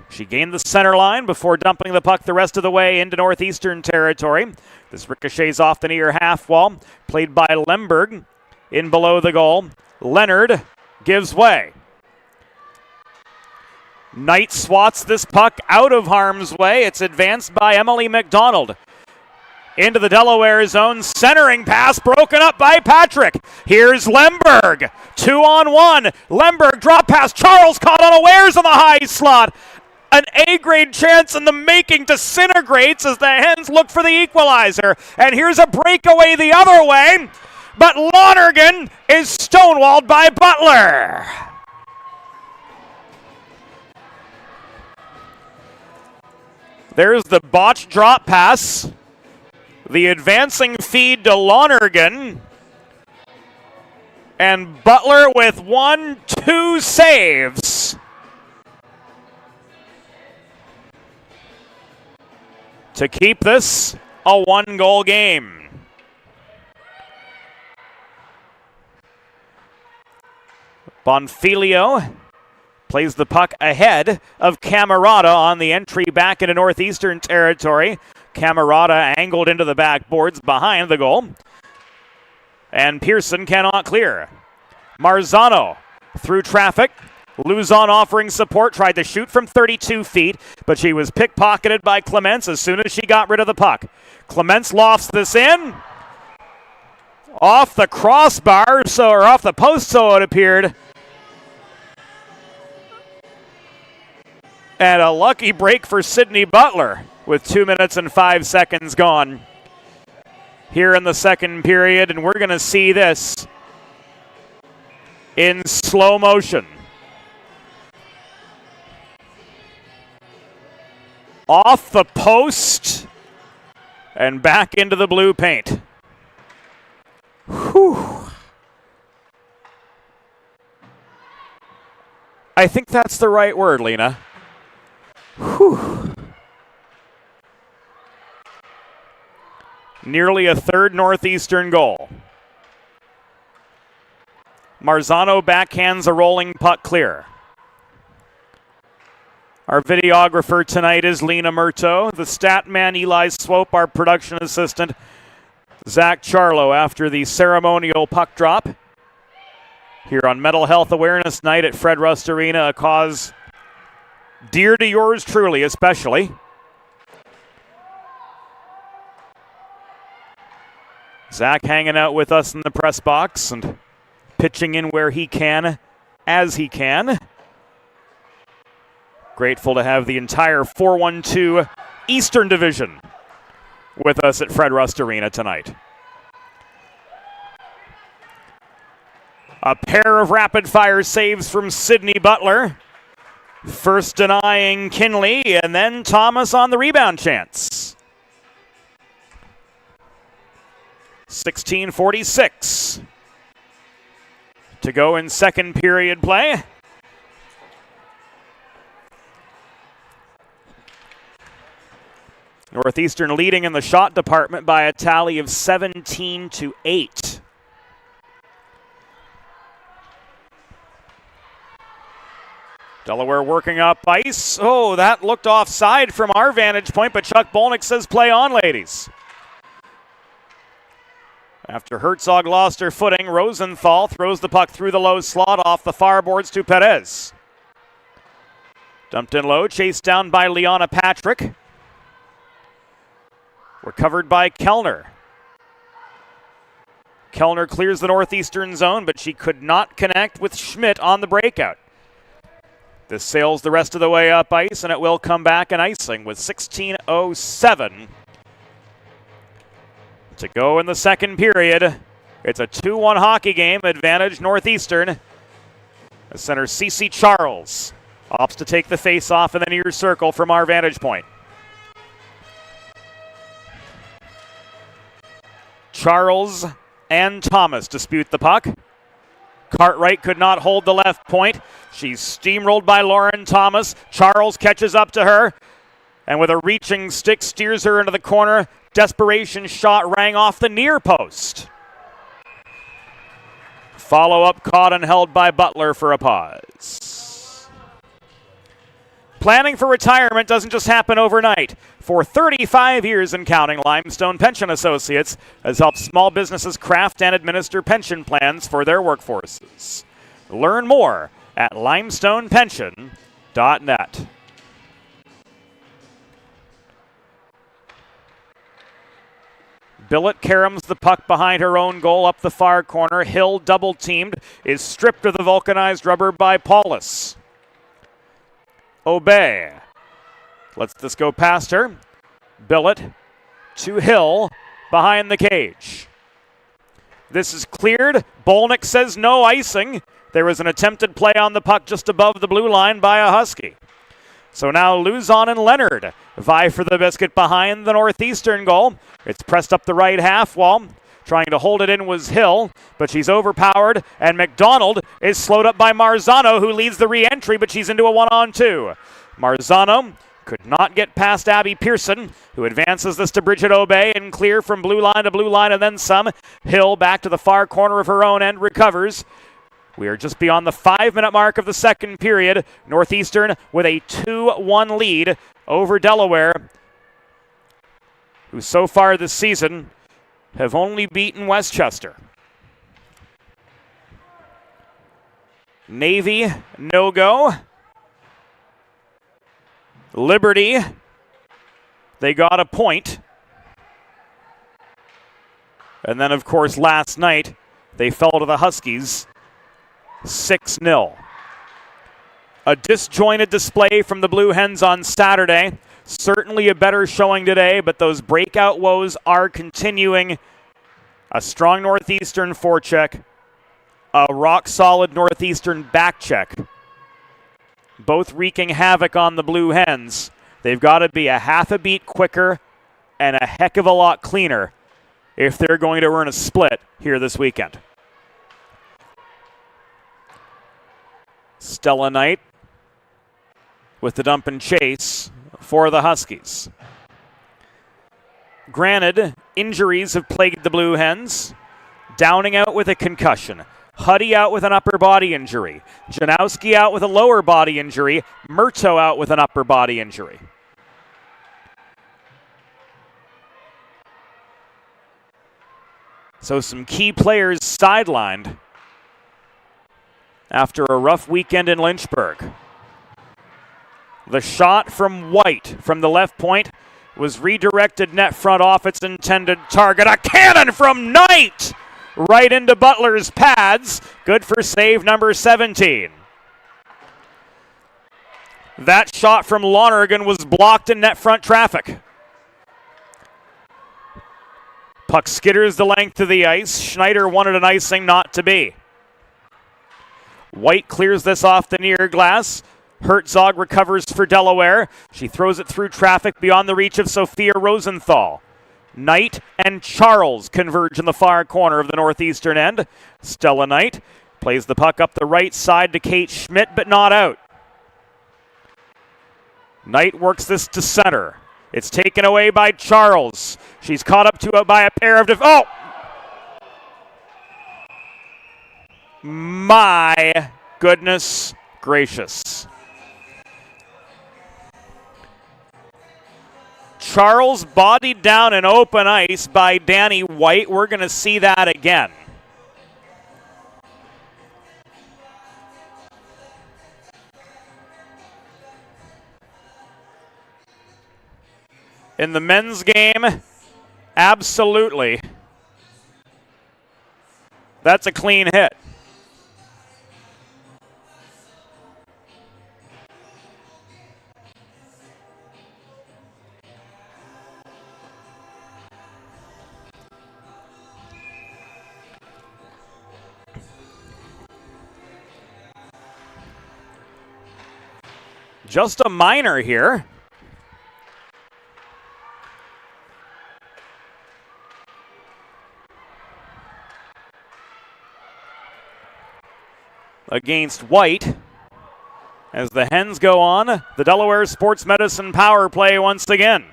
She gained the center line before dumping the puck the rest of the way into Northeastern territory. This ricochets off the near half wall, played by Lemberg in below the goal. Leonard gives way. Knight swats this puck out of harm's way. It's advanced by Emily McDonald. Into the Delaware zone, centering pass broken up by Patrick. Here's Lemberg, 2-on-1. Lemberg drop pass, Charles caught unawares on the high slot. An A-grade chance in the making disintegrates as the Hens look for the equalizer. And here's a breakaway the other way, but Lonergan is stonewalled by Butler. There's the botched drop pass. The advancing feed to Lonergan. And Butler with 1-2 saves. To keep this a one-goal game. Bonfilio plays the puck ahead of Camerata on the entry back into Northeastern territory. Camerata angled into the backboards behind the goal. And Pearson cannot clear. Marzano through traffic. Luzon offering support, tried to shoot from 32 feet, but she was pickpocketed by Clements as soon as she got rid of the puck. Clements lofts this in. Off the crossbar, or off the post, so it appeared. And a lucky break for Sydney Butler with 2 minutes and 5 seconds gone here in the second period, and we're going to see this in slow motion. Off the post and back into the blue paint. Whew. I think that's the right word, Lena. Whew. Nearly a third Northeastern goal. Marzano backhands a rolling puck clear. Our videographer tonight is Lena Murto. The stat man, Eli Swope, our production assistant, Zach Charlo, after the ceremonial puck drop here on Mental Health Awareness Night at Fred Rust Arena, a cause dear to yours truly, especially. Zach hanging out with us in the press box and pitching in where he can, as he can. Grateful to have the entire 4-1-2 Eastern Division with us at Fred Rust Arena tonight. A pair of rapid-fire saves from Sidney Butler. First denying Kinley, and then Thomas on the rebound chance. 16:46 to go in second period play. Northeastern leading in the shot department by a tally of 17-8. Delaware working up ice. Oh, that looked offside from our vantage point, but Chuck Bolnick says play on, ladies. After Herzog lost her footing, Rosenthal throws the puck through the low slot off the far boards to Perez. Dumped in low, chased down by Liana Patrick. Recovered by Kellner. Kellner clears the Northeastern zone, but she could not connect with Schmidt on the breakout. This sails the rest of the way up ice, and it will come back in icing with 16:07 to go in the second period. It's a 2-1 hockey game, advantage Northeastern. The center Cece Charles opts to take the face-off in the near circle from our vantage point. Charles and Thomas dispute the puck. Cartwright could not hold the left point. She's steamrolled by Lauren Thomas. Charles catches up to her, and with a reaching stick steers her into the corner. Desperation shot rang off the near post. Follow-up caught and held by Butler for a pause. Planning for retirement doesn't just happen overnight. For 35 years and counting, Limestone Pension Associates has helped small businesses craft and administer pension plans for their workforces. Learn more at limestonepension.net. Billett caroms the puck behind her own goal up the far corner. Hill, double-teamed, is stripped of the vulcanized rubber by Paulus. Obey lets this go past her. Billett to Hill behind the cage. This is cleared. Bolnick says no icing. There was an attempted play on the puck just above the blue line by a Husky. So now Luzon and Leonard vie for the biscuit behind the Northeastern goal. It's pressed up the right half wall. Trying to hold it in was Hill, but she's overpowered, and McDonald is slowed up by Marzano, who leads the re-entry, but she's into a 1-on-2. Marzano could not get past Abby Pearson, who advances this to Bridget Obey and clear from blue line to blue line and then some. Hill back to the far corner of her own end, recovers. We are just beyond the 5-minute mark of the second period. Northeastern with a 2-1 lead over Delaware, who so far this season have only beaten Westchester. Navy, no go. Liberty, they got a point. And then, of course, last night, they fell to the Huskies 6-0. A disjointed display from the Blue Hens on Saturday. Certainly a better showing today, but those breakout woes are continuing. A strong Northeastern forecheck, a rock-solid Northeastern backcheck, both wreaking havoc on the Blue Hens. They've got to be a half a beat quicker and a heck of a lot cleaner if they're going to earn a split here this weekend. Stella Knight with the dump and chase for the Huskies. Granted, injuries have plagued the Blue Hens. Downing out with a concussion. Huddy out with an upper body injury. Janowski out with a lower body injury. Murto out with an upper body injury. So some key players sidelined after a rough weekend in Lynchburg. The shot from White from the left point was redirected net front off its intended target. A cannon from Knight right into Butler's pads. Good for save number 17. That shot from Lonergan was blocked in net front traffic. Puck skitters the length of the ice. Schneider wanted an icing, not to be. White clears this off the near glass. Herzog recovers for Delaware. She throws it through traffic beyond the reach of Sophia Rosenthal. Knight and Charles converge in the far corner of the Northeastern end. Stella Knight plays the puck up the right side to Kate Schmidt, but not out. Knight works this to center. It's taken away by Charles. She's caught up to it by a pair of oh! My goodness gracious. Charles bodied down in open ice by Danny White. We're going to see that again. In the men's game, absolutely. That's a clean hit. Just a minor here. Against White. As the Hens go on, the Delaware Sports Medicine power play once again.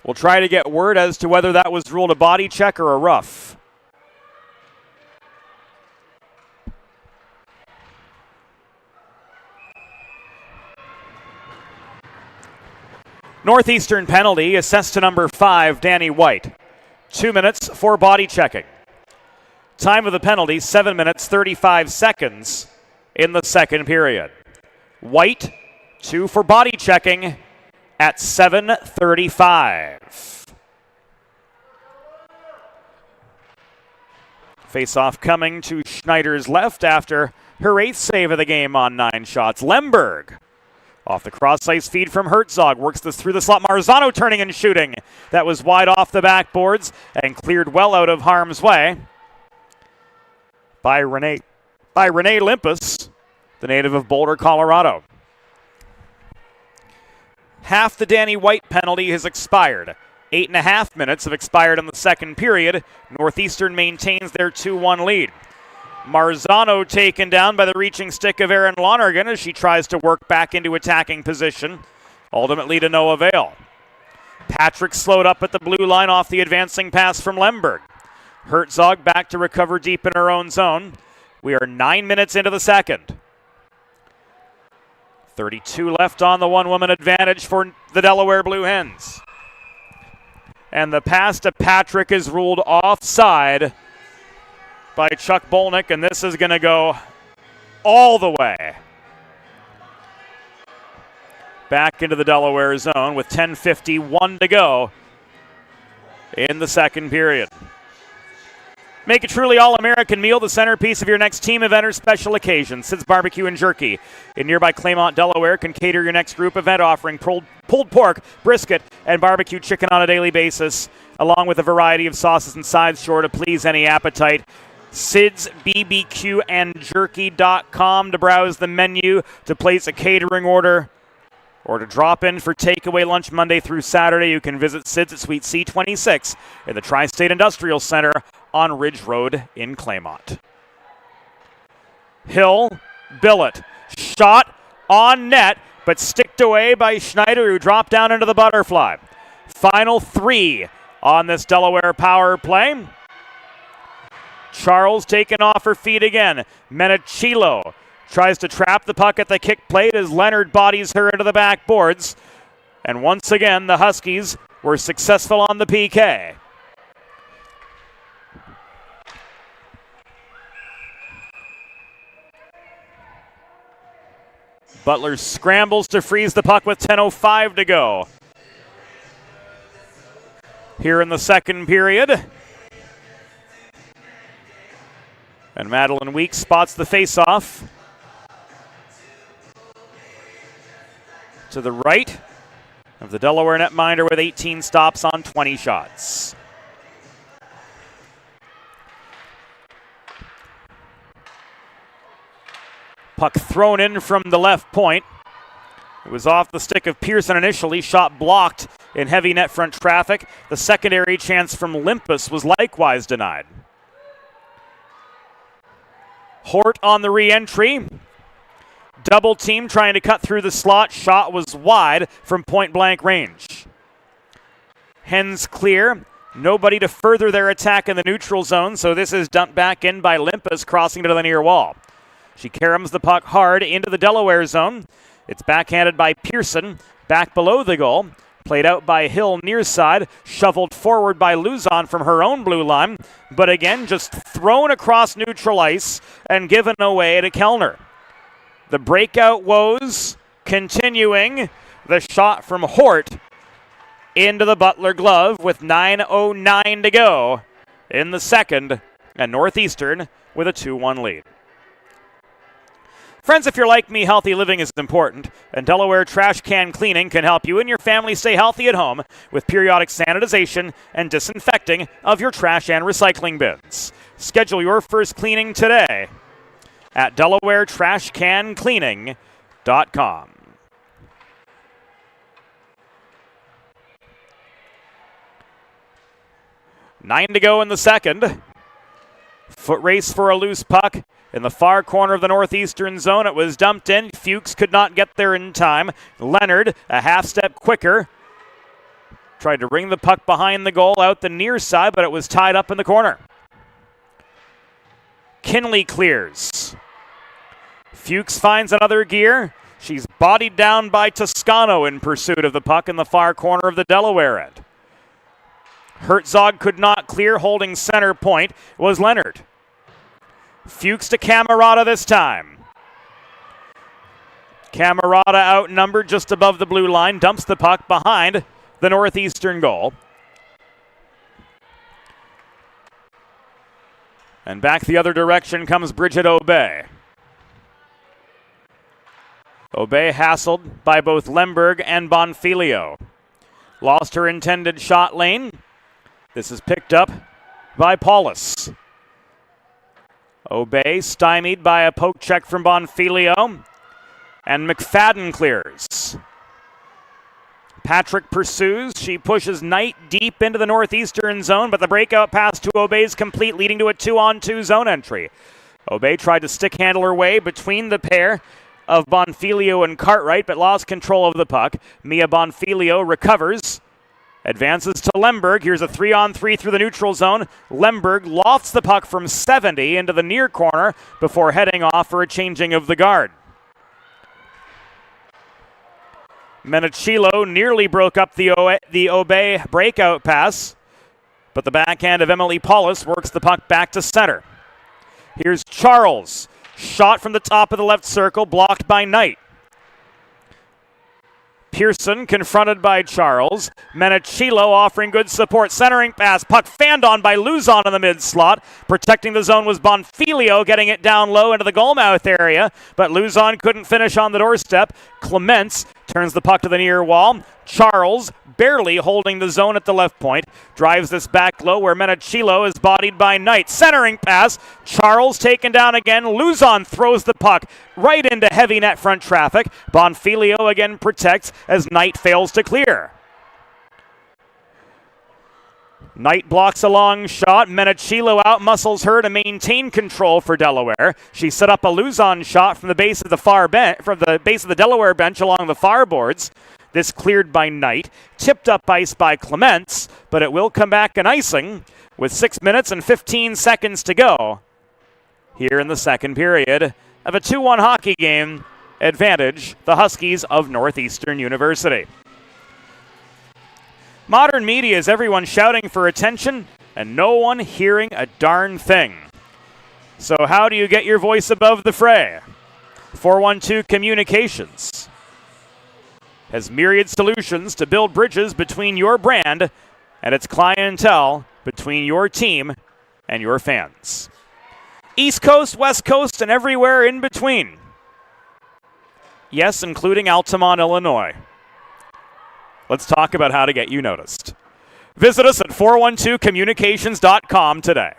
We'll try to get word as to whether that was ruled a body check or a rough. Northeastern penalty assessed to number 5, Danny White. 2 minutes for body checking. Time of the penalty, 7 minutes, 35 seconds in the second period. White, 2 for body checking at 7:35. Face-off coming to Schneider's left after her 8th save of the game on 9 shots. Lemberg off the cross-ice feed from Herzog. Works this through the slot. Marzano turning and shooting. That was wide off the backboards and cleared well out of harm's way by Renee Limpus, the native of Boulder, Colorado. Half the Danny White penalty has expired. 8.5 minutes have expired in the second period. Northeastern maintains their 2-1 lead. Marzano taken down by the reaching stick of Erin Lonergan as she tries to work back into attacking position, ultimately to no avail. Patrick slowed up at the blue line off the advancing pass from Lemberg. Herzog back to recover deep in her own zone. We are 9 minutes into the second. 32 left on the one-woman advantage for the Delaware Blue Hens. And the pass to Patrick is ruled offside by Chuck Bolnick, and this is going to go all the way back into the Delaware zone with 10:51 to go in the second period. Make a truly all-American meal the centerpiece of your next team event or special occasion. Sid's Barbecue and Jerky in nearby Claymont, Delaware can cater your next group event offering pulled pork, brisket, and barbecue chicken on a daily basis, along with a variety of sauces and sides sure to please any appetite. SidsBBQandJerky.com to browse the menu, to place a catering order, or to drop in for takeaway lunch Monday through Saturday. You can visit Sid's at Suite C26 in the Tri-State Industrial Center on Ridge Road in Claymont. Hill, Billett, shot on net, but sticked away by Schneider, who dropped down into the butterfly. Final 3 on this Delaware power play. Charles taken off her feet again. Menachilo tries to trap the puck at the kick plate as Leonard bodies her into the backboards. And once again, the Huskies were successful on the PK. Butler scrambles to freeze the puck with 10:05 to go. Here in the second period. And Madeline Weeks spots the faceoff to the right of the Delaware netminder with 18 stops on 20 shots. Puck thrown in from the left point. It was off the stick of Pearson initially, shot blocked in heavy net front traffic. The secondary chance from Olympus was likewise denied. Hort on the re-entry. Double team trying to cut through the slot. Shot was wide from point blank range. Hens clear. Nobody to further their attack in the neutral zone, so this is dumped back in by Olympus, crossing to the near wall. She caroms the puck hard into the Delaware zone. It's backhanded by Pearson, back below the goal. Played out by Hill near side, shoveled forward by Luzon from her own blue line, but again just thrown across neutral ice and given away to Kellner. The breakout woes continuing. The shot from Hort into the Butler glove with 9:09 to go in the second, and Northeastern with a 2-1 lead. Friends, if you're like me, healthy living is important, and Delaware Trash Can Cleaning can help you and your family stay healthy at home with periodic sanitization and disinfecting of your trash and recycling bins. Schedule your first cleaning today at DelawareTrashCanCleaning.com. 9 to go in the second. Foot race for a loose puck. In the far corner of the Northeastern zone, it was dumped in. Fuchs could not get there in time. Leonard, a half step quicker, tried to ring the puck behind the goal out the near side, but it was tied up in the corner. Kinley clears. Fuchs finds another gear. She's bodied down by Toscano in pursuit of the puck in the far corner of the Delaware end. Herzog could not clear. Holding center point was Leonard. Fuchs to Camerata this time. Camerata outnumbered just above the blue line, dumps the puck behind the Northeastern goal. And back the other direction comes Bridget Obey. Obey hassled by both Lemberg and Bonfilio. Lost her intended shot lane. This is picked up by Paulus. Obey stymied by a poke check from Bonfilio, and McFadden clears. Patrick pursues. She pushes Knight deep into the Northeastern zone, but the breakout pass to Obey is complete, leading to a 2-on-2 zone entry. Obey tried to stick handle her way between the pair of Bonfilio and Cartwright, but lost control of the puck. Mia Bonfilio recovers. Advances to Lemberg. Here's a 3-on-3 through the neutral zone. Lemberg lofts the puck from 70 into the near corner before heading off for a changing of the guard. Menachilo nearly broke up the Obey breakout pass, but the backhand of Emily Paulus works the puck back to center. Here's Charles. Shot from the top of the left circle, blocked by Knight. Pearson confronted by Charles. Menachilo offering good support. Centering pass. Puck fanned on by Luzon in the mid-slot. Protecting the zone was Bonfilio, getting it down low into the goalmouth area. But Luzon couldn't finish on the doorstep. Clements turns the puck to the near wall. Charles, barely holding the zone at the left point, drives this back low where Menachilo is bodied by Knight. Centering pass. Charles taken down again. Luzon throws the puck right into heavy net front traffic. Bonfilio again protects as Knight fails to clear. Knight blocks a long shot. Menachilo outmuscles her to maintain control for Delaware. She set up a Luzon shot from the base of the Delaware bench along the far boards. This cleared by Knight, tipped up ice by Clements, but it will come back in icing with 6 minutes and 15 seconds to go here in the second period of a 2-1 hockey game. Advantage the Huskies of Northeastern University. Modern media is everyone shouting for attention and no one hearing a darn thing. So how do you get your voice above the fray? 412 Communications has myriad solutions to build bridges between your brand and its clientele, between your team and your fans. East Coast, West Coast, and everywhere in between. Yes, including Altamont, Illinois. Let's talk about how to get you noticed. Visit us at 412communications.com today.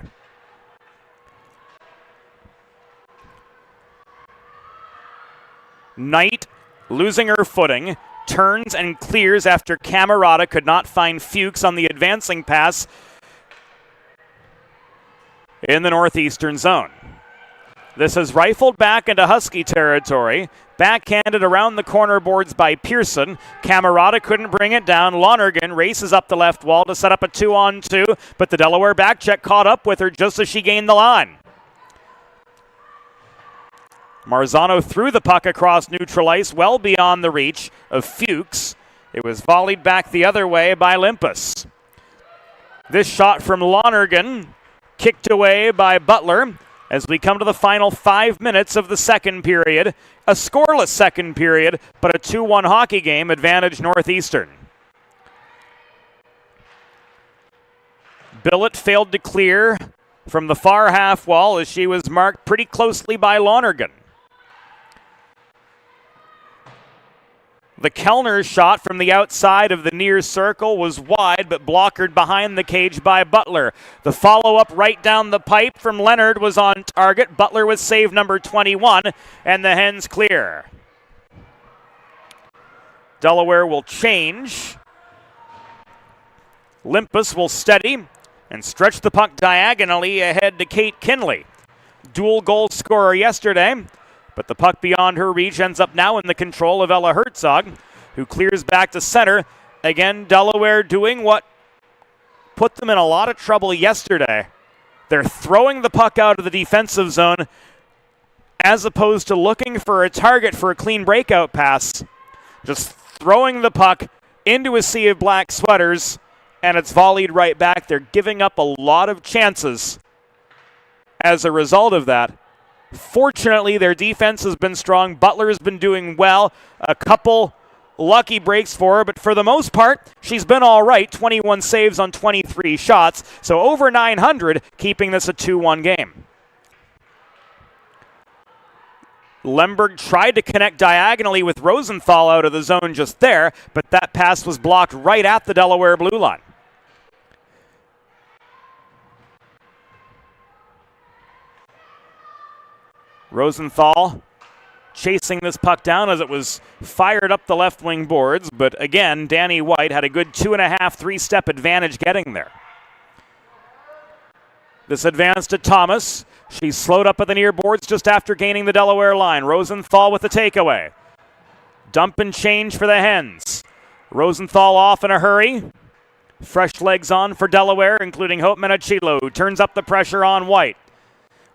Knight, losing her footing, turns and clears after Camerata could not find Fuchs on the advancing pass in the Northeastern zone. This is rifled back into Husky territory, backhanded around the corner boards by Pearson. Camerata couldn't bring it down. Lonergan races up the left wall to set up a 2-on-2, but the Delaware back check caught up with her just as she gained the line. Marzano threw the puck across neutral ice, well beyond the reach of Fuchs. It was volleyed back the other way by Limpus. This shot from Lonergan, kicked away by Butler as we come to the final 5 minutes of the second period. A scoreless second period, but a 2-1 hockey game, advantage Northeastern. Billett failed to clear from the far half wall as she was marked pretty closely by Lonergan. The Kellner shot from the outside of the near circle was wide, but blockered behind the cage by Butler. The follow-up right down the pipe from Leonard was on target. Butler with save number 21, and the Hens clear. Delaware will change. Limpus will steady and stretch the puck diagonally ahead to Kate Kinley. Dual goal scorer yesterday, but the puck beyond her reach ends up now in the control of Ella Herzog, who clears back to center. Again, Delaware doing what put them in a lot of trouble yesterday. They're throwing the puck out of the defensive zone as opposed to looking for a target for a clean breakout pass. Just throwing the puck into a sea of black sweaters, and it's volleyed right back. They're giving up a lot of chances as a result of that. Fortunately, their defense has been strong. Butler has been doing well. A couple lucky breaks for her, but for the most part, she's been all right. 21 saves on 23 shots, so over 900, keeping this a 2-1 game. Lemberg tried to connect diagonally with Rosenthal out of the zone just there, but that pass was blocked right at the Delaware blue line. Rosenthal chasing this puck down as it was fired up the left wing boards, but again, Danny White had a good 2.5, 3-step advantage getting there. This advance to Thomas. She slowed up at the near boards just after gaining the Delaware line. Rosenthal with the takeaway. Dump and change for the Hens. Rosenthal off in a hurry. Fresh legs on for Delaware, including Hope Menachilo, who turns up the pressure on White.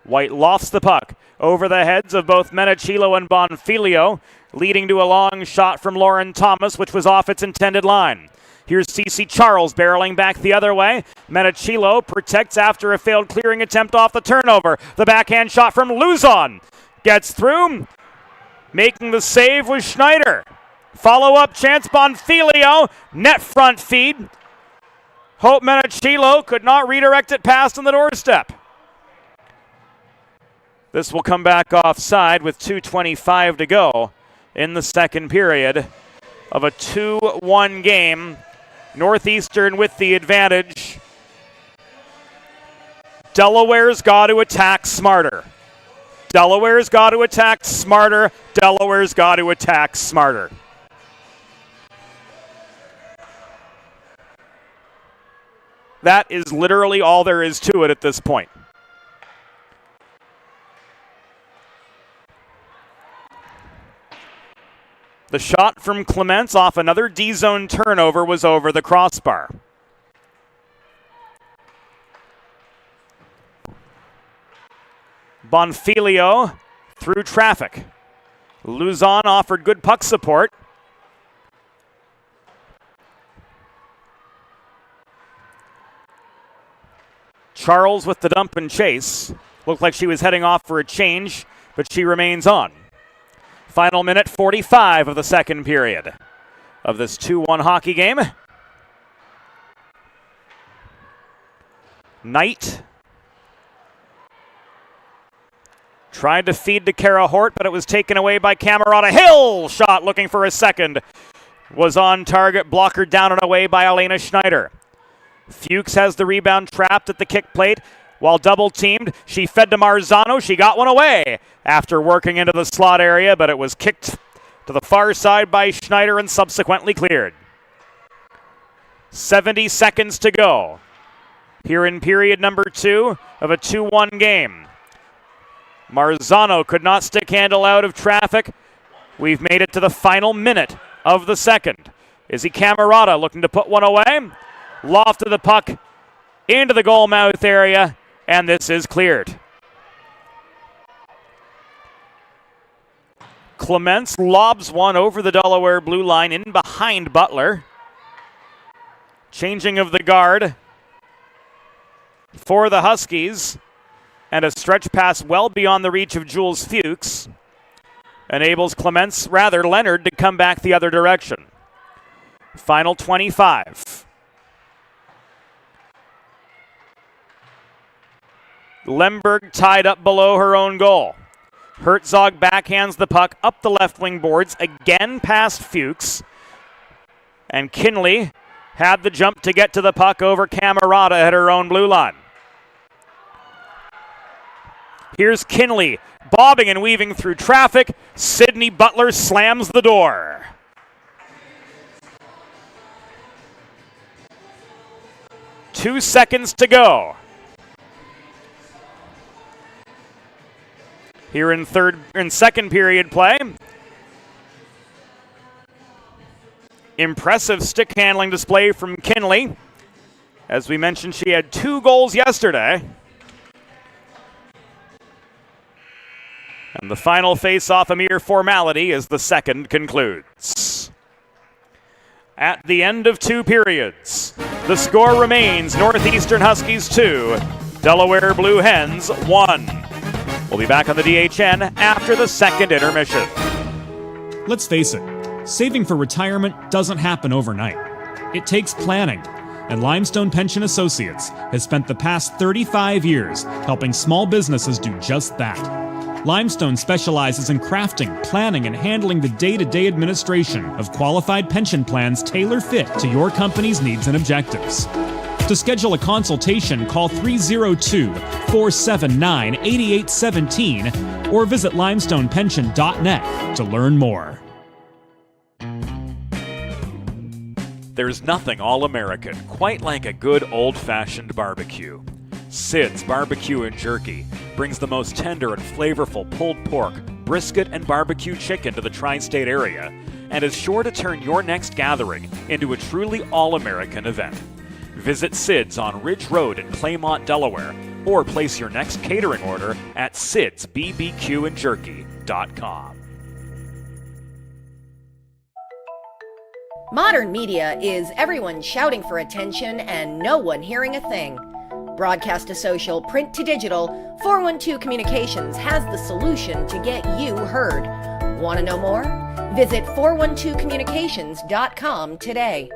White lofts the puck over the heads of both Menachilo and Bonfilio, leading to a long shot from Lauren Thomas, which was off its intended line. Here's Cece Charles barreling back the other way. Menachilo protects after a failed clearing attempt off the turnover. The backhand shot from Luzon gets through. Making the save was Schneider. Follow-up chance, Bonfilio. Net front feed. Hope Menachilo could not redirect it past on the doorstep. This will come back offside with 2:25 to go in the second period of a 2-1 game. Northeastern with the advantage. Delaware's got to attack smarter. Delaware's got to attack smarter. Delaware's got to attack smarter. That is literally all there is to it at this point. The shot from Clements off another D-zone turnover was over the crossbar. Bonfilio through traffic. Luzon offered good puck support. Charles with the dump and chase. Looked like she was heading off for a change, but she remains on. Final minute 45 of the second period of this 2-1 hockey game. Knight tried to feed to Kara Hort, but it was taken away by Camerata. Hill shot looking for a second. Was on target, blocker down and away by Elena Schneider. Fuchs has the rebound trapped at the kick plate. While double teamed, she fed to Marzano. She got one away after working into the slot area, but it was kicked to the far side by Schneider and subsequently cleared. 70 seconds to go here in period number 2 of a 2-1 game. Marzano could not stick handle out of traffic. We've made it to the final minute of the second. Izzy Camerata looking to put one away. Loft of the puck into the goal mouth area, and this is cleared. Clements lobs one over the Delaware blue line in behind Butler. Changing of the guard for the Huskies, and a stretch pass well beyond the reach of Jules Fuchs enables Leonard to come back the other direction. Final 25. Lemberg tied up below her own goal. Herzog backhands the puck up the left wing boards, again past Fuchs. And Kinley had the jump to get to the puck over Camerata at her own blue line. Here's Kinley, bobbing and weaving through traffic. Sydney Butler slams the door. Two seconds to go. Here in second period play. Impressive stick handling display from Kinley. As we mentioned, she had 2 goals yesterday. And the final face-off, a mere formality, as the second concludes. At the end of 2 periods, the score remains Northeastern Huskies 2, Delaware Blue Hens 1. We'll be back on the DHN after the second intermission. Let's face it, saving for retirement doesn't happen overnight. It takes planning, and Limestone Pension Associates has spent the past 35 years helping small businesses do just that. Limestone specializes in crafting, planning, and handling the day-to-day administration of qualified pension plans tailor-fit to your company's needs and objectives. To schedule a consultation, call 302-479-8817 or visit limestonepension.net to learn more. There's nothing all-American quite like a good old-fashioned barbecue. Sid's Barbecue and Jerky brings the most tender and flavorful pulled pork, brisket, and barbecue chicken to the tri-state area and is sure to turn your next gathering into a truly all-American event. Visit Sid's on Ridge Road in Claymont, Delaware, or place your next catering order at sidsbbqandjerky.com. Modern media is everyone shouting for attention and no one hearing a thing. Broadcast to social, print to digital, 412 Communications has the solution to get you heard. Want to know more? Visit 412communications.com today.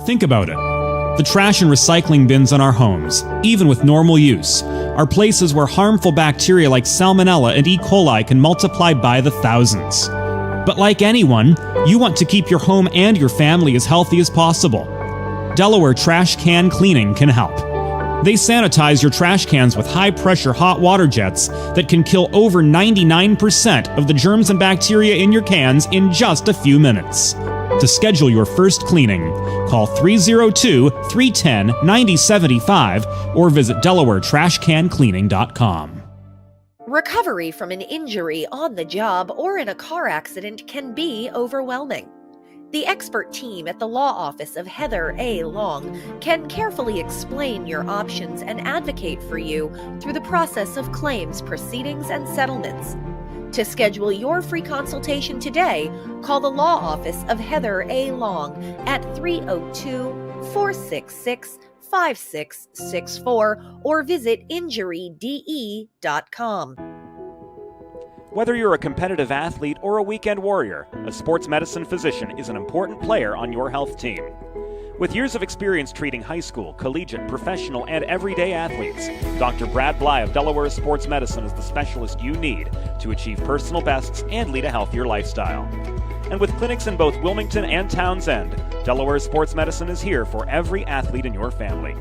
Think about it. The trash and recycling bins in our homes, even with normal use, are places where harmful bacteria like Salmonella and E. coli can multiply by the thousands. But like anyone, you want to keep your home and your family as healthy as possible. Delaware Trash Can Cleaning can help. They sanitize your trash cans with high-pressure hot water jets that can kill over 99% of the germs and bacteria in your cans in just a few minutes. To schedule your first cleaning, call 302-310-9075 or visit DelawareTrashCanCleaning.com. Recovery from an injury on the job or in a car accident can be overwhelming. The expert team at the law office of Heather A. Long can carefully explain your options and advocate for you through the process of claims, proceedings, and settlements. To schedule your free consultation today, call the law office of Heather A. Long at 302-466-5664 or visit injuryde.com. Whether you're a competitive athlete or a weekend warrior, a sports medicine physician is an important player on your health team. With years of experience treating high school, collegiate, professional, and everyday athletes, Dr. Brad Bly of Delaware Sports Medicine is the specialist you need to achieve personal bests and lead a healthier lifestyle. And with clinics in both Wilmington and Townsend, Delaware Sports Medicine is here for every athlete in your family.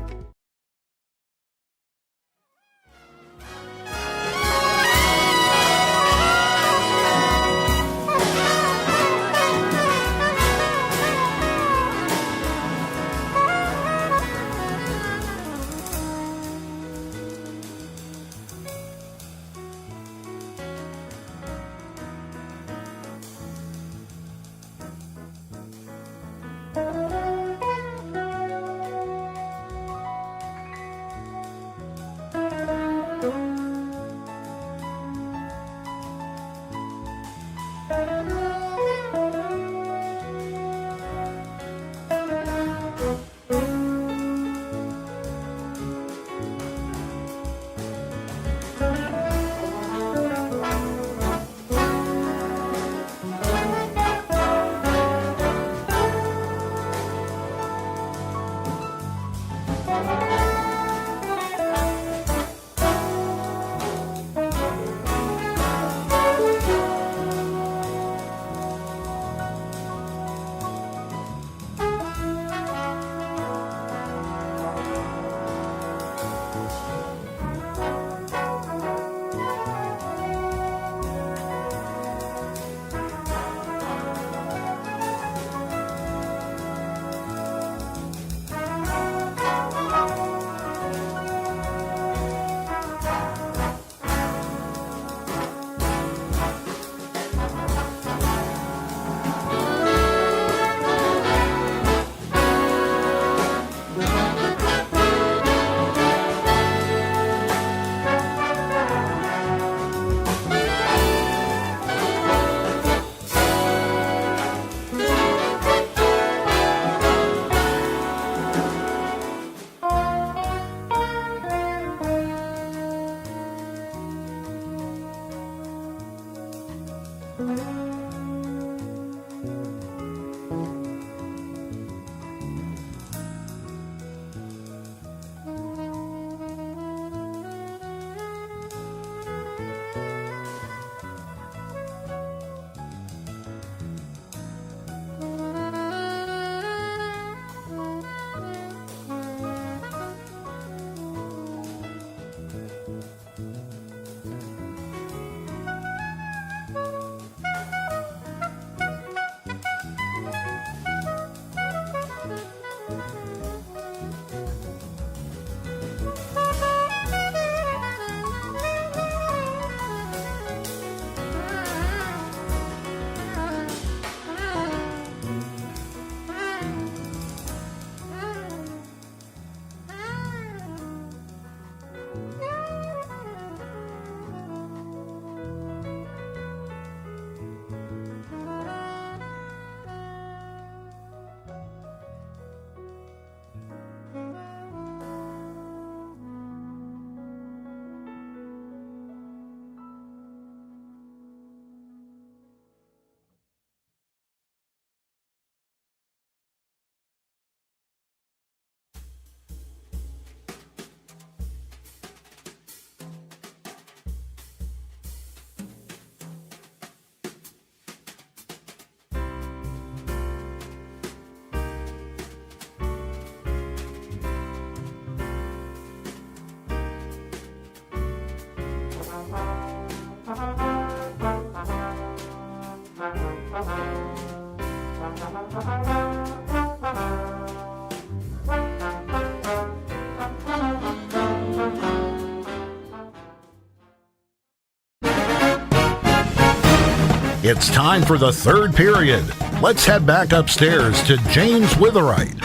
It's time for the third period. Let's head back upstairs to James Witherite.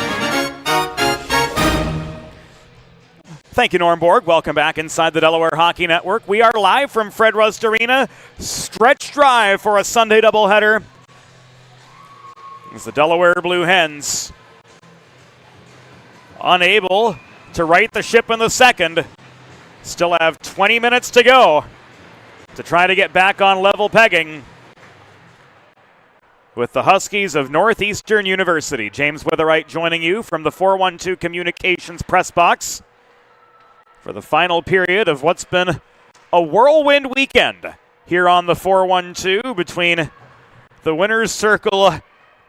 Thank you, Norm Borg. Welcome back inside the Delaware Hockey Network. We are live from Fred Rust Arena. Stretch drive for a Sunday doubleheader. As the Delaware Blue Hens unable to right the ship in the second. Still have 20 minutes to go to try to get back on level pegging with the Huskies of Northeastern University. James Witherite joining you from the 412 Communications press box for the final period of what's been a whirlwind weekend here on the 412 between the Winner's Circle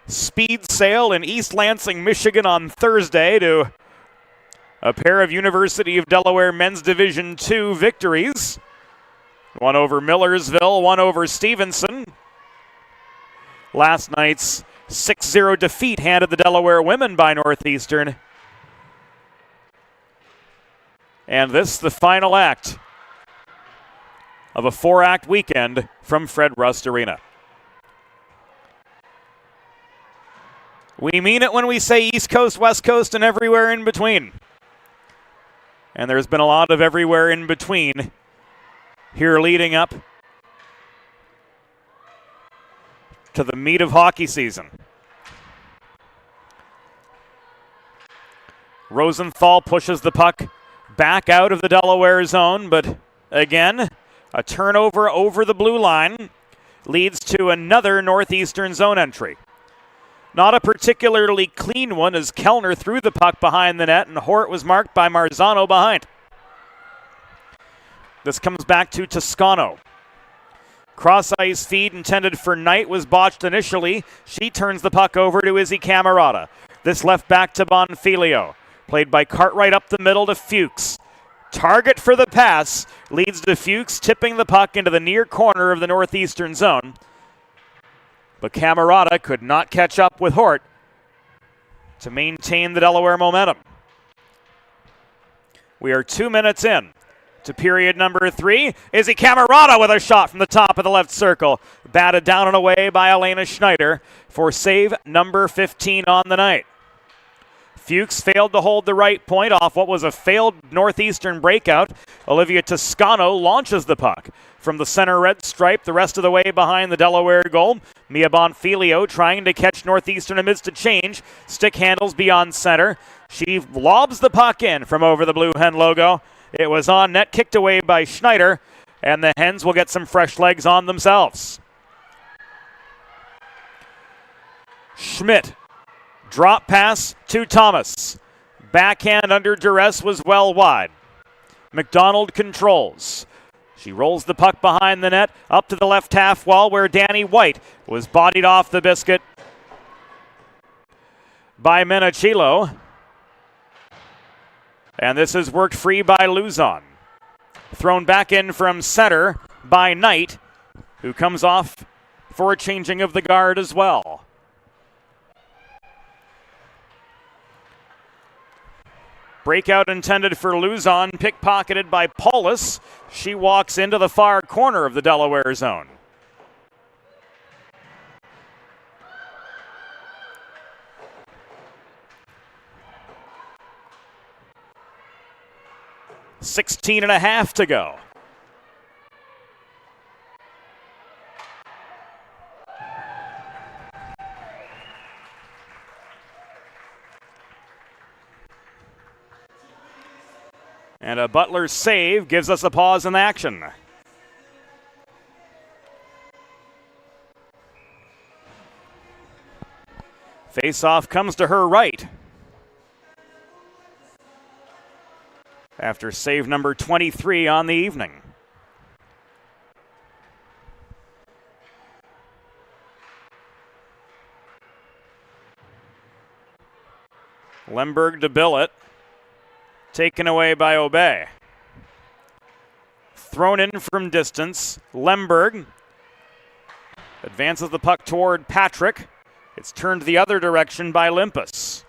speed sail in East Lansing, Michigan on Thursday to a pair of University of Delaware men's Division II victories. One over Millersville, one over Stevenson. Last night's 6-0 defeat handed the Delaware women by Northeastern. And this the final act of a 4-act weekend from Fred Rust Arena. We mean it when we say East Coast, West Coast, and everywhere in between. And there's been a lot of everywhere in between here leading up to the meat of hockey season. Rosenthal pushes the puck back out of the Delaware zone, but again, a turnover over the blue line leads to another Northeastern zone entry. Not a particularly clean one as Kellner threw the puck behind the net and Hort was marked by Marzano behind. This comes back to Toscano. Cross-ice feed intended for Knight was botched initially. She turns the puck over to Izzy Camerata. This left back to Bonfilio. Played by Cartwright up the middle to Fuchs. Target for the pass leads to Fuchs tipping the puck into the near corner of the Northeastern zone. But Camerata could not catch up with Hort to maintain the Delaware momentum. We are 2 minutes in to period number 3. Izzy Camerata with a shot from the top of the left circle. Batted down and away by Elena Schneider for save number 15 on the night. Fuchs failed to hold the right point off what was a failed Northeastern breakout. Olivia Toscano launches the puck from the center red stripe the rest of the way behind the Delaware goal. Mia Bonfilio trying to catch Northeastern amidst a change. Stick handles beyond center. She lobs the puck in from over the Blue Hen logo. It was on net, kicked away by Schneider, and the Hens will get some fresh legs on themselves. Schmidt. Drop pass to Thomas. Backhand under duress was well wide. McDonald controls. She rolls the puck behind the net up to the left half wall where Danny White was bodied off the biscuit by Menachilo. And this is worked free by Luzon. Thrown back in from center by Knight, who comes off for a changing of the guard as well. Breakout intended for Luzon, pickpocketed by Paulus. She walks into the far corner of the Delaware zone. $16 and a half to go. And a Butler save gives us a pause in action. Face-off comes to her right. After save number 23 on the evening. Lemberg to Billett. Taken away by Obey. Thrown in from distance. Lemberg advances the puck toward Patrick. It's turned the other direction by Limpus.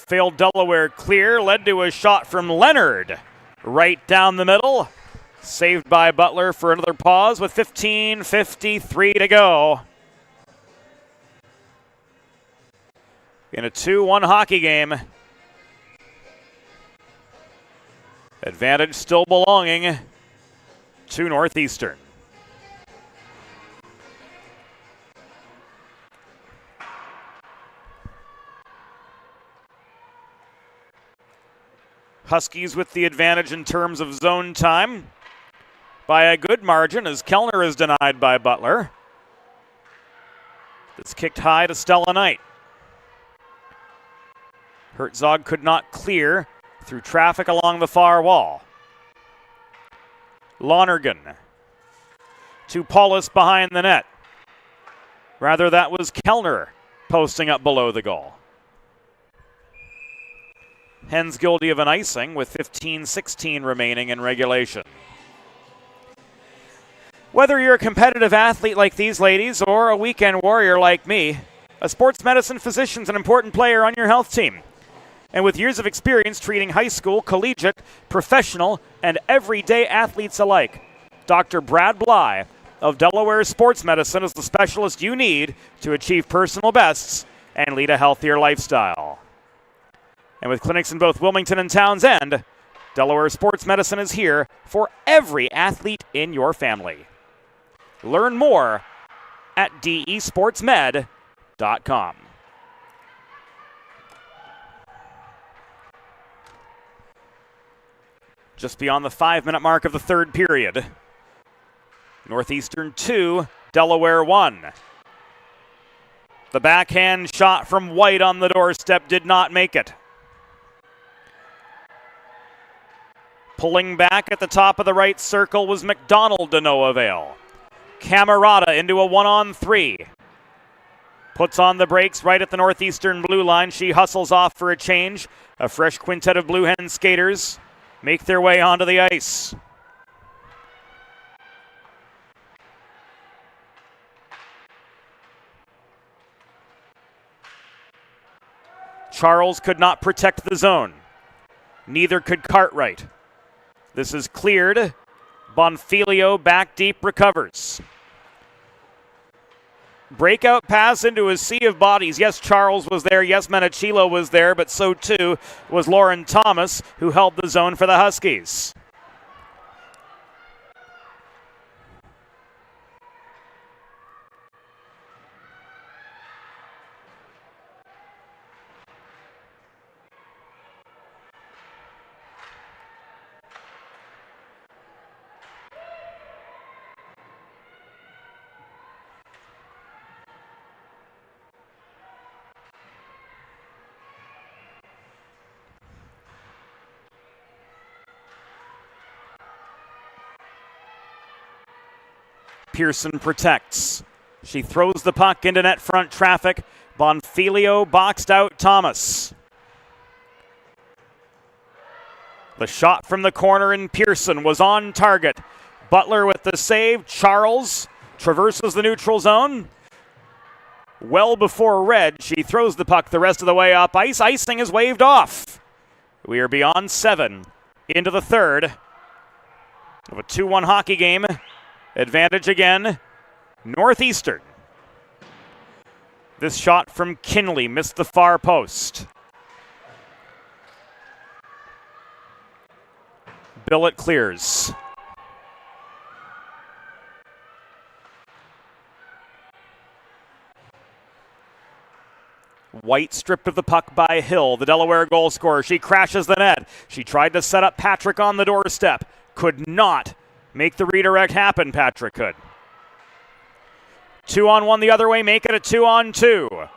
Failed Delaware clear, led to a shot from Leonard. Right down the middle. Saved by Butler for another pause with 15:53 to go. In a 2-1 hockey game. Advantage still belonging to Northeastern. Huskies with the advantage in terms of zone time by a good margin as Kellner is denied by Butler. It's kicked high to Stella Knight. Herzog could not clear through traffic along the far wall. Lonergan to Paulus behind the net. Rather, that was Kellner posting up below the goal. Hens guilty of an icing with 15:16 remaining in regulation. Whether you're a competitive athlete like these ladies or a weekend warrior like me, a sports medicine physician's an important player on your health team. And with years of experience treating high school, collegiate, professional, and everyday athletes alike, Dr. Brad Bly of Delaware Sports Medicine is the specialist you need to achieve personal bests and lead a healthier lifestyle. And with clinics in both Wilmington and Townsend, Delaware Sports Medicine is here for every athlete in your family. Learn more at desportsmed.com. Just beyond the 5-minute mark of the third period. Northeastern 2, Delaware 1. The backhand shot from White on the doorstep did not make it. Pulling back at the top of the right circle was McDonald to no avail. Camerata into a 1-on-3. Puts on the brakes right at the Northeastern blue line. She hustles off for a change. A fresh quintet of Blue Hen skaters make their way onto the ice. Charles could not protect the zone. Neither could Cartwright. This is cleared. Bonfilio back deep recovers. Breakout pass into a sea of bodies. Yes, Charles was there. Yes, Menachilo was there, but so too was Lauren Thomas, who held the zone for the Huskies. Pearson protects. She throws the puck into net front traffic. Bonfilio boxed out Thomas. The shot from the corner in Pearson was on target. Butler with the save. Charles traverses the neutral zone. Well before red, she throws the puck the rest of the way up ice. Icing is waved off. We are beyond 7 into the third of a 2-1 hockey game. Advantage again, Northeastern. This shot from Kinley missed the far post. Billett clears. White stripped of the puck by Hill, the Delaware goal scorer. She crashes the net. She tried to set up Patrick on the doorstep. Could not make the redirect happen, Patrick could. 2-on-1 the other way, make it a 2-on-2.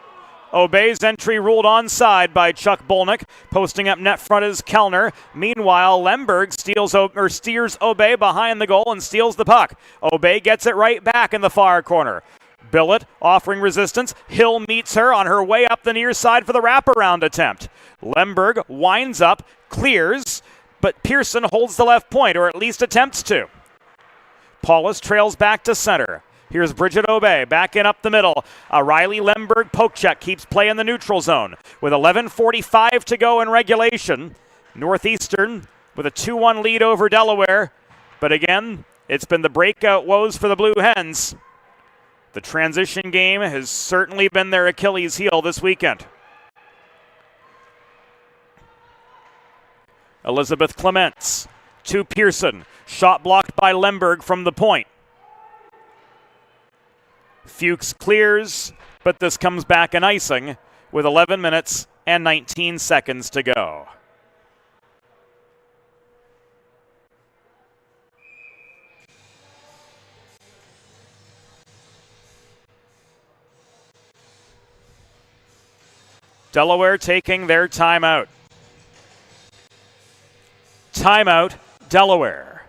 Obey's entry ruled onside by Chuck Bolnick. Posting up net front is Kellner. Meanwhile, Lemberg steers Obey behind the goal and steals the puck. Obey gets it right back in the far corner. Billett offering resistance. Hill meets her on her way up the near side for the wraparound attempt. Lemberg winds up, clears, but Pearson holds the left point, or at least attempts to. Paulus trails back to center. Here's Bridget Obey back in up the middle. A Riley Lemberg poke check keeps play in the neutral zone. With 11:45 to go in regulation, Northeastern with a 2-1 lead over Delaware But again, it's been the breakout woes for the Blue Hens. The transition game has certainly been their Achilles heel this weekend. Elizabeth Clements to Pearson. Shot blocked by Lemberg from the point. Fuchs clears, but this comes back an icing with 11 minutes and 19 seconds to go. Delaware taking their timeout. Timeout, Delaware.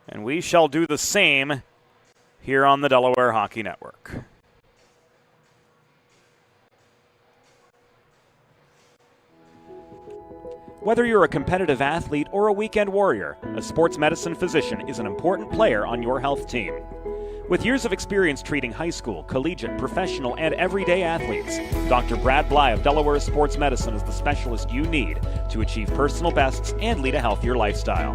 And we shall do the same here on the Delaware Hockey Network. Whether you're a competitive athlete or a weekend warrior, a sports medicine physician is an important player on your health team. With years of experience treating high school, collegiate, professional, and everyday athletes, Dr. Brad Bly of Delaware Sports Medicine is the specialist you need to achieve personal bests and lead a healthier lifestyle.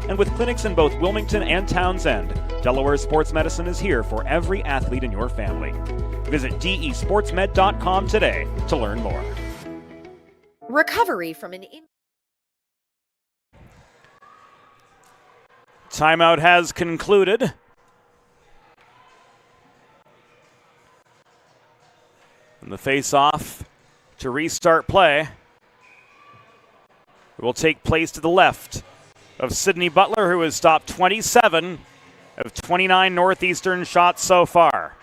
And with clinics in both Wilmington and Townsend, Delaware Sports Medicine is here for every athlete in your family. Visit desportsmed.com today to learn more. Recovery from an injury. Timeout has concluded. And the face-off to restart play will take place to the left of Sydney Butler, who has stopped 27 of 29 Northeastern shots so far.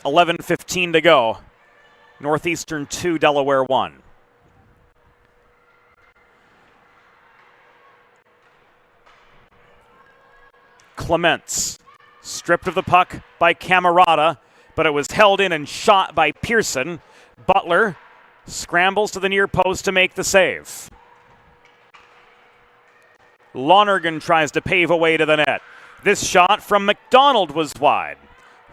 11:15 to go. Northeastern 2, Delaware 1. Clements, stripped of the puck by Camerata, but it was held in and shot by Pearson. Butler scrambles to the near post to make the save. Lonergan tries to pave a way to the net. This shot from McDonald was wide.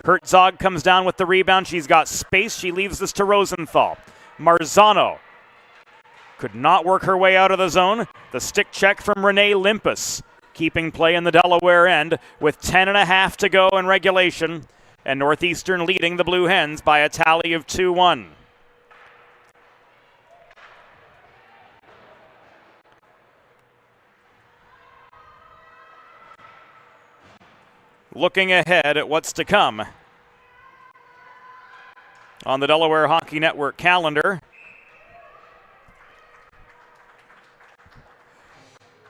Herzog comes down with the rebound. She's got space. She leaves this to Rosenthal. Marzano could not work her way out of the zone. The stick check from Renee Limpus, keeping play in the Delaware end with 10.5 to go in regulation, and Northeastern leading the Blue Hens by a tally of 2-1. Looking ahead at what's to come on the Delaware Hockey Network calendar.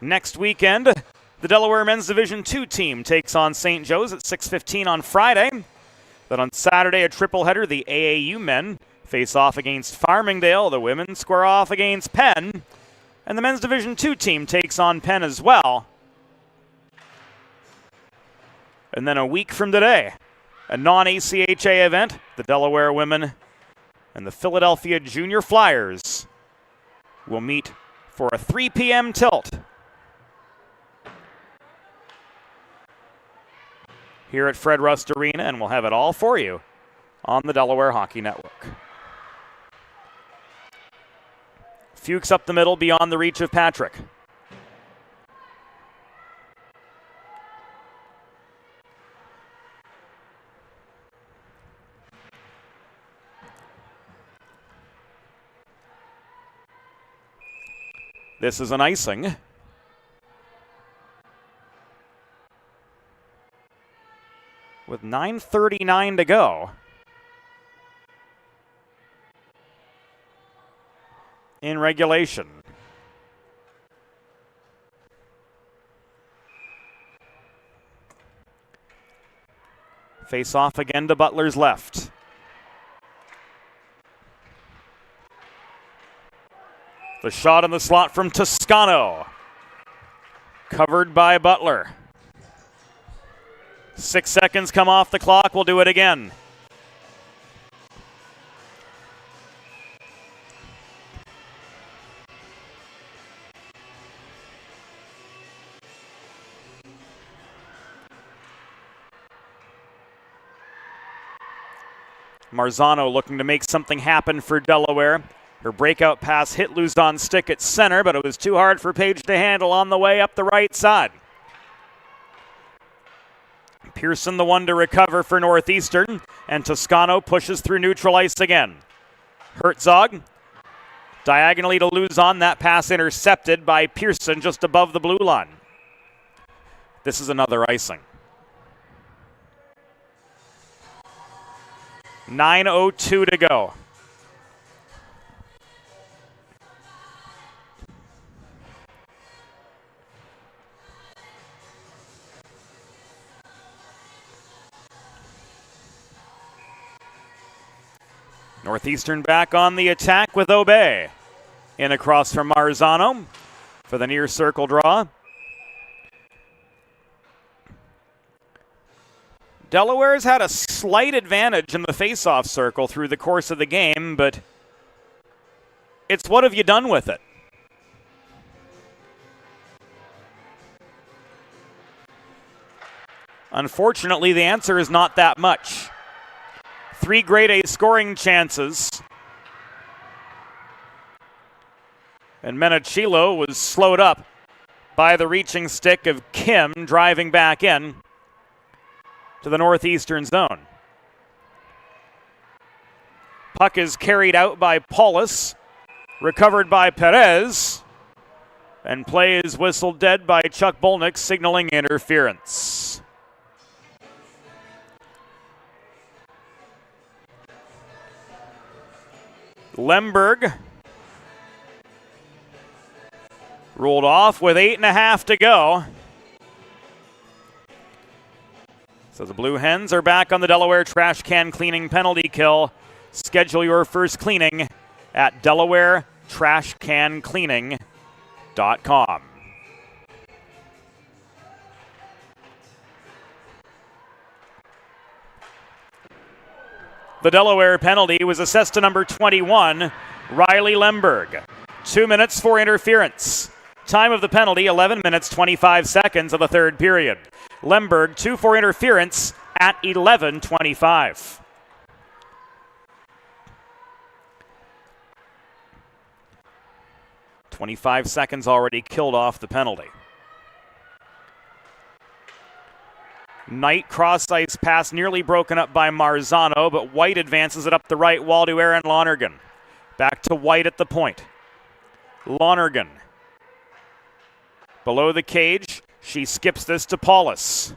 Next weekend, the Delaware Men's Division II team takes on St. Joe's at 6:15 on Friday. Then on Saturday, a tripleheader, the AAU men face off against Farmingdale. The women square off against Penn. And the Men's Division II team takes on Penn as well. And then a week from today, a non-ACHA event, the Delaware women and the Philadelphia Junior Flyers will meet for a 3 p.m. tilt here at Fred Rust Arena, and we'll have it all for you on the Delaware Hockey Network. Fuchs up the middle beyond the reach of Patrick. This is an icing. With 9:39 to go in regulation. Face off again to Butler's left. The shot in the slot from Toscano. Covered by Butler. 6 seconds come off the clock. We'll do it again. Marzano looking to make something happen for Delaware. Her breakout pass hit Luzon's stick at center, but it was too hard for Page to handle on the way up the right side. Pearson the one to recover for Northeastern, and Toscano pushes through neutral ice again. Herzog diagonally to Luzon, that pass intercepted by Pearson just above the blue line. This is another icing. 9:02 to go. Northeastern back on the attack with Obey. In across from Marzano for the near circle draw. Delaware's had a slight advantage in the face-off circle through the course of the game, but it's what have you done with it? Unfortunately, the answer is not that much. 3 grade A scoring chances. And Menachilo was slowed up by the reaching stick of Kim driving back in to the Northeastern zone. Puck is carried out by Paulus, recovered by Perez, and play is whistled dead by Chuck Bolnick, signaling interference. Lemberg ruled off with 8.5 to go. So the Blue Hens are back on the Delaware trash can cleaning penalty kill. Schedule your first cleaning at DelawareTrashCanCleaning.com. The Delaware penalty was assessed to number 21, Riley Lemberg. 2 minutes for interference. Time of the penalty, 11 minutes, 25 seconds of the third period. Lemberg, 2 for interference at 11:25. "25 seconds already killed off the penalty. Knight cross-ice pass nearly broken up by Marzano, but White advances it up the right wall to Aaron Lonergan. Back to White at the point. Lonergan. Below the cage, she skips this to Paulus.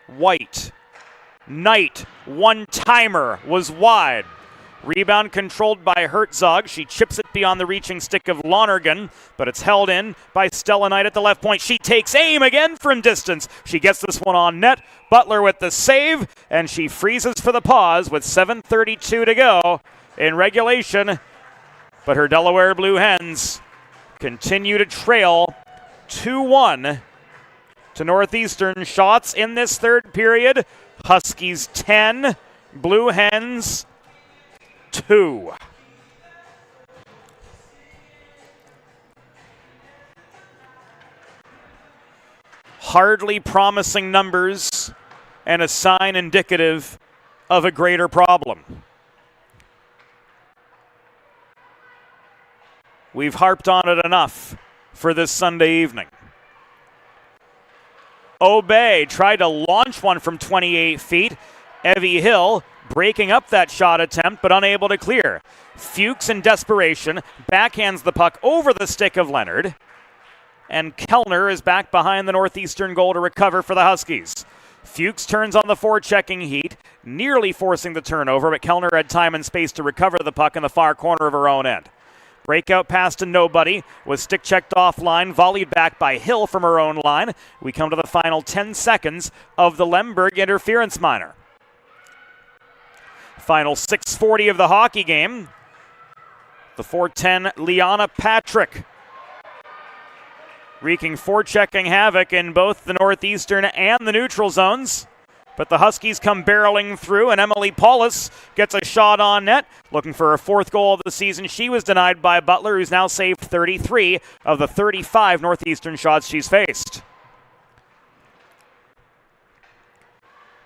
White. Knight. One-timer was wide. Rebound controlled by Herzog. She chips it beyond the reaching stick of Lonergan, but it's held in by Stella Knight at the left point. She takes aim again from distance. She gets this one on net. Butler with the save, and she freezes for the pause with 7:32 to go in regulation. But her Delaware Blue Hens continue to trail 2-1 to Northeastern. Shots in this third period. Huskies 10, Blue Hens 2. Hardly promising numbers and a sign indicative of a greater problem. We've harped on it enough for this Sunday evening. Obey tried to launch one from 28 feet. Evie Hill breaking up that shot attempt, but unable to clear. Fuchs in desperation backhands the puck over the stick of Leonard. And Kellner is back behind the Northeastern goal to recover for the Huskies. Fuchs turns on the forechecking heat, nearly forcing the turnover, but Kellner had time and space to recover the puck in the far corner of her own end. Breakout pass to nobody, was stick checked offline, volleyed back by Hill from her own line. We come to the final 10 seconds of the Lemberg interference minor. Final 6:40 of the hockey game. The 4'10 Liana Patrick wreaking forechecking havoc in both the Northeastern and the neutral zones. But the Huskies come barreling through, and Emily Paulus gets a shot on net, looking for her 4th goal of the season. She was denied by Butler, who's now saved 33 of the 35 Northeastern shots she's faced.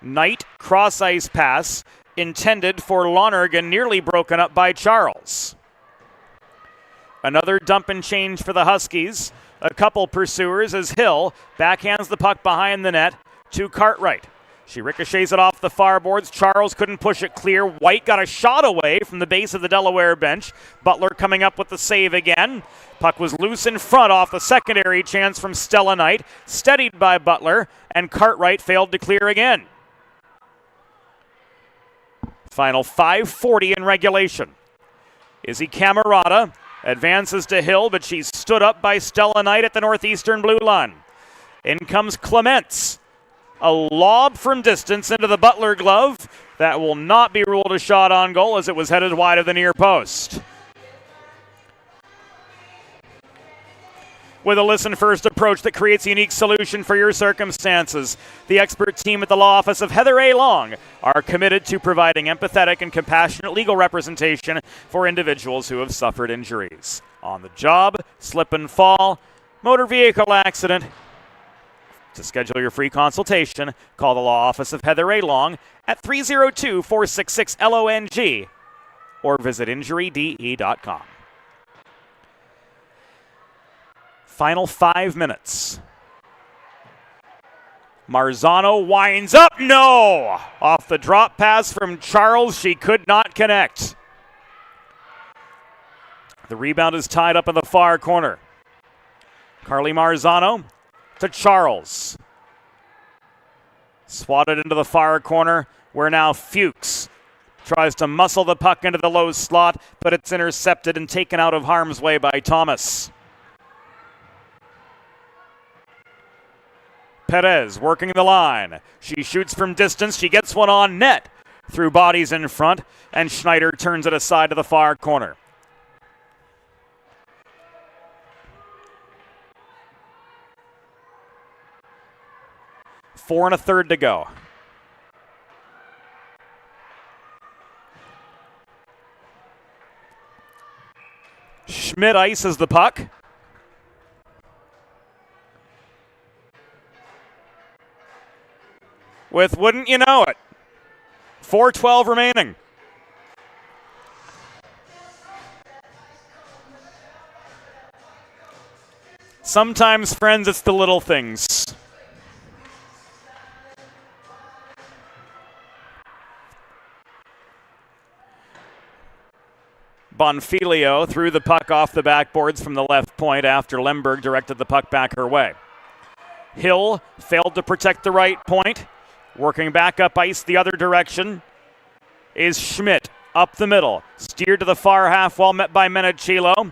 Knight cross-ice pass intended for Lonergan, nearly broken up by Charles. Another dump and change for the Huskies. A couple pursuers as Hill backhands the puck behind the net to Cartwright. She ricochets it off the far boards. Charles couldn't push it clear. White got a shot away from the base of the Delaware bench. Butler coming up with the save again. Puck was loose in front off the secondary chance from Stella Knight. Steadied by Butler, and Cartwright failed to clear again. Final 5:40 in regulation. Izzy Camerata advances to Hill, but she's stood up by Stella Knight at the Northeastern blue line. In comes Clements. A lob from distance into the Butler glove. That will not be ruled a shot on goal as it was headed wide of the near post. With a listen-first approach that creates a unique solution for your circumstances, the expert team at the law office of Heather A. Long are committed to providing empathetic and compassionate legal representation for individuals who have suffered injuries on the job, slip and fall, motor vehicle accident. To schedule your free consultation, call the law office of Heather A. Long at 302-466-LONG or visit injuryde.com. Final 5 minutes. Marzano winds up. No! Off the drop pass from Charles, she could not connect. The rebound is tied up in the far corner. Carly Marzano to Charles. Swatted into the far corner where now Fuchs tries to muscle the puck into the low slot, but it's intercepted and taken out of harm's way by Thomas. Perez working the line. She shoots from distance. She gets one on net through bodies in front, and Schneider turns it aside to the far corner. Four and a third to go. Schmidt ices the puck. With wouldn't you know it, 4:12 remaining. Sometimes, friends, it's the little things. Bonfilio threw the puck off the backboards from the left point after Lemberg directed the puck back her way. Hill failed to protect the right point. Working back up ice the other direction is Schmidt. Up the middle. Steered to the far half wall, met by Menachilo.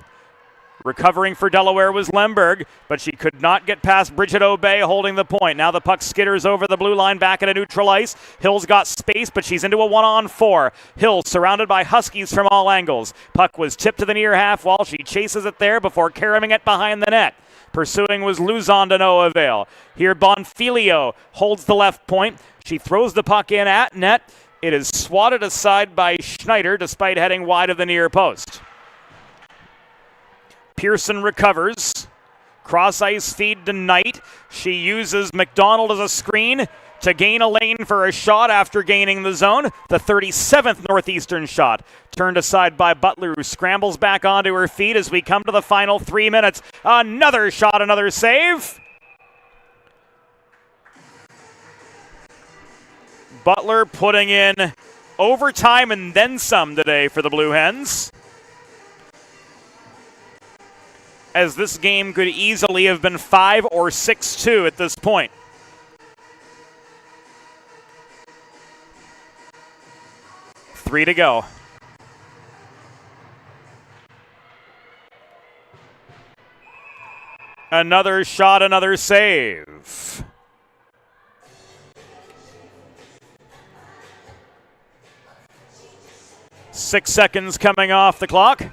Recovering for Delaware was Lemberg, but she could not get past Bridget Obey holding the point. Now the puck skitters over the blue line back into neutral ice. Hill's got space, but she's into a 1-on-4. Hill surrounded by Huskies from all angles. Puck was tipped to the near half wall. She chases it there before carrying it behind the net. Pursuing was Luzon to no avail. Here Bonfilio holds the left point. She throws the puck in at net. It is swatted aside by Schneider despite heading wide of the near post. Pearson recovers. Cross ice feed to Knight. She uses McDonald as a screen to gain a lane for a shot after gaining the zone. The 37th Northeastern shot. Turned aside by Butler, who scrambles back onto her feet as we come to the final 3 minutes. Another shot, another save. Butler putting in overtime and then some today for the Blue Hens, as this game could easily have been 5 or 6-2 at this point. Three to go. Another shot, another save. Six seconds coming off the clock.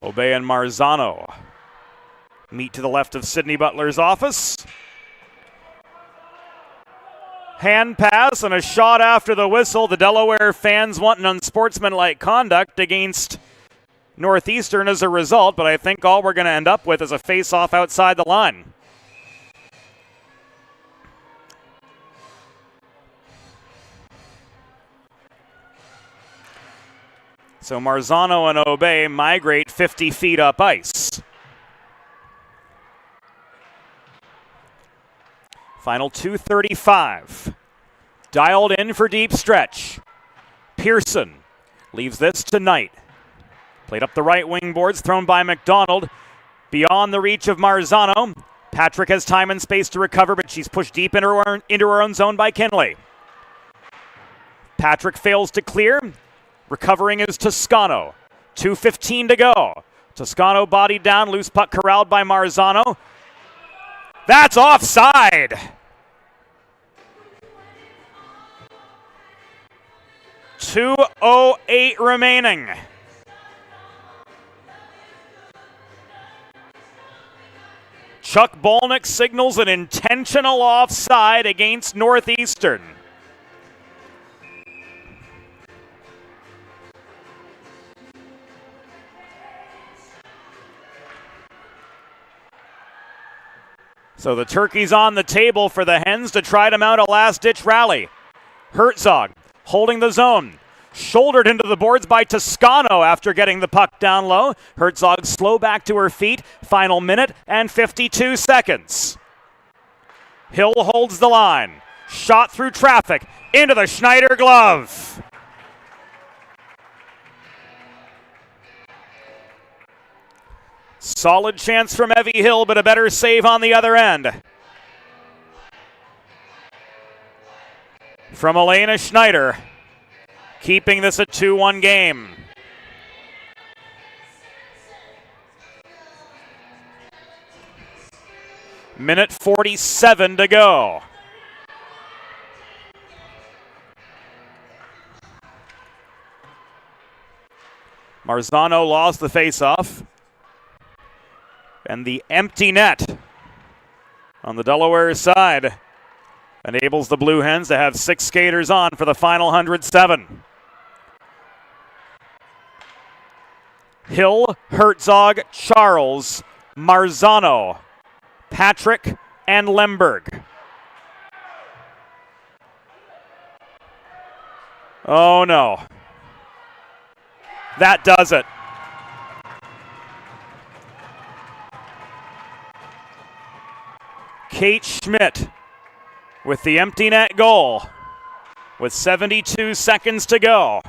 Obey and Marzano meet to the left of Sydney Butler's office. Hand pass and a shot after the whistle. The Delaware fans want an unsportsmanlike conduct against Northeastern as a result, but I think all we're going to end up with is a face-off outside the line. So Marzano and Obey migrate 50 feet up ice. Final 2:35. Dialed in for deep stretch. Pearson leaves this to Knight. Played up the right wing boards, thrown by McDonald. Beyond the reach of Marzano. Patrick has time and space to recover, but she's pushed deep into her own zone by Kinley. Patrick fails to clear. Recovering is Toscano. 2:15 to go. Toscano bodied down, loose puck corralled by Marzano. That's offside. .208 remaining. Chuck Bolnick signals an intentional offside against Northeastern. So the turkey's on the table for the Hens to try to mount a last-ditch rally. Herzog holding the zone. Shouldered into the boards by Toscano after getting the puck down low. Herzog slow back to her feet. Final minute and 52 seconds. Hill holds the line. Shot through traffic into the Schneider glove. Solid chance from Evie Hill, but a better save on the other end. From Elena Schneider, keeping this a 2-1 game. Minute 47 to go. Marzano lost the faceoff. And the empty net on the Delaware side enables the Blue Hens to have 6 skaters on for the final 107. Hill, Herzog, Charles, Marzano, Patrick, and Lemberg. Oh no. That does it. Kate Schmidt with the empty net goal with 72 seconds to go.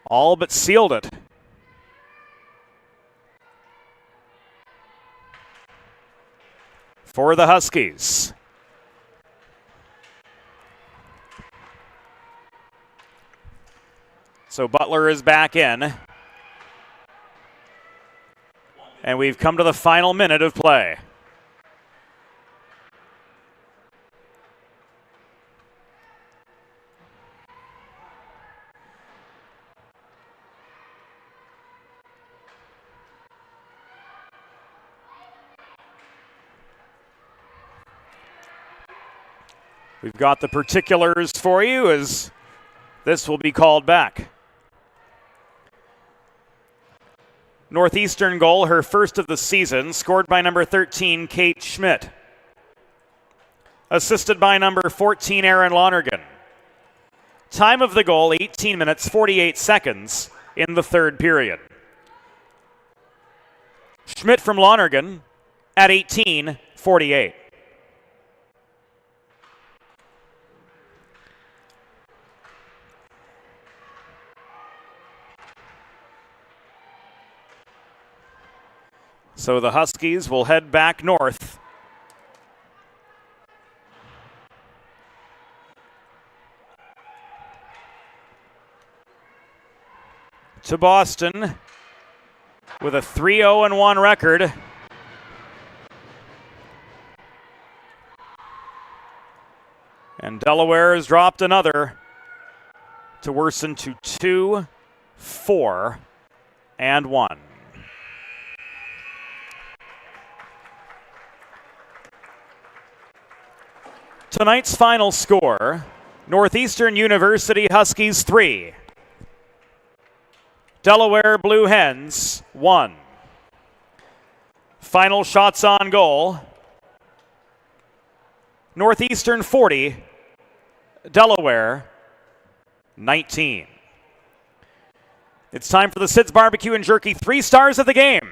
All but sealed it. For the Huskies. So Butler is back in. And we've come to the final minute of play. We've got the particulars for you as this will be called back. Northeastern goal, her first of the season, scored by number 13, Kate Schmidt. Assisted by number 14, Aaron Lonergan. Time of the goal, 18 minutes, 48 seconds in the third period. Schmidt from Lonergan at 18:48. So the Huskies will head back north. To Boston with a 3-0-1 record. And Delaware has dropped another to worsen to 2-4 and 1. Tonight's final score, Northeastern University Huskies 3, Delaware Blue Hens 1. Final shots on goal, Northeastern 40, Delaware 19. It's time for the Sid's Barbecue and Jerky 3 stars of the game.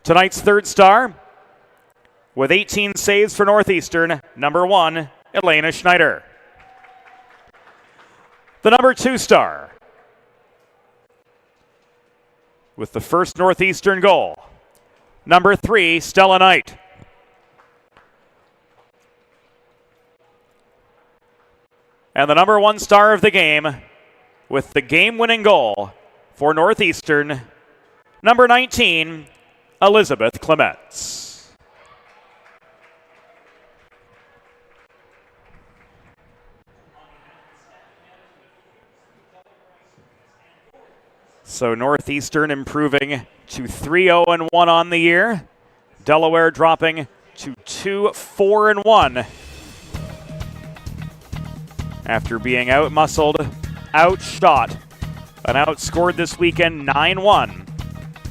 Tonight's third star, with 18 saves for Northeastern, number 1, Elena Schneider. The number 2 star, with the first Northeastern goal, number 3, Stella Knight. And the number 1 star of the game, with the game-winning goal for Northeastern, number 19, Elizabeth Clements. So Northeastern improving to 3-0-1 on the year. Delaware dropping to 2-4-1 after being outmuscled, outshot, and outscored this weekend 9-1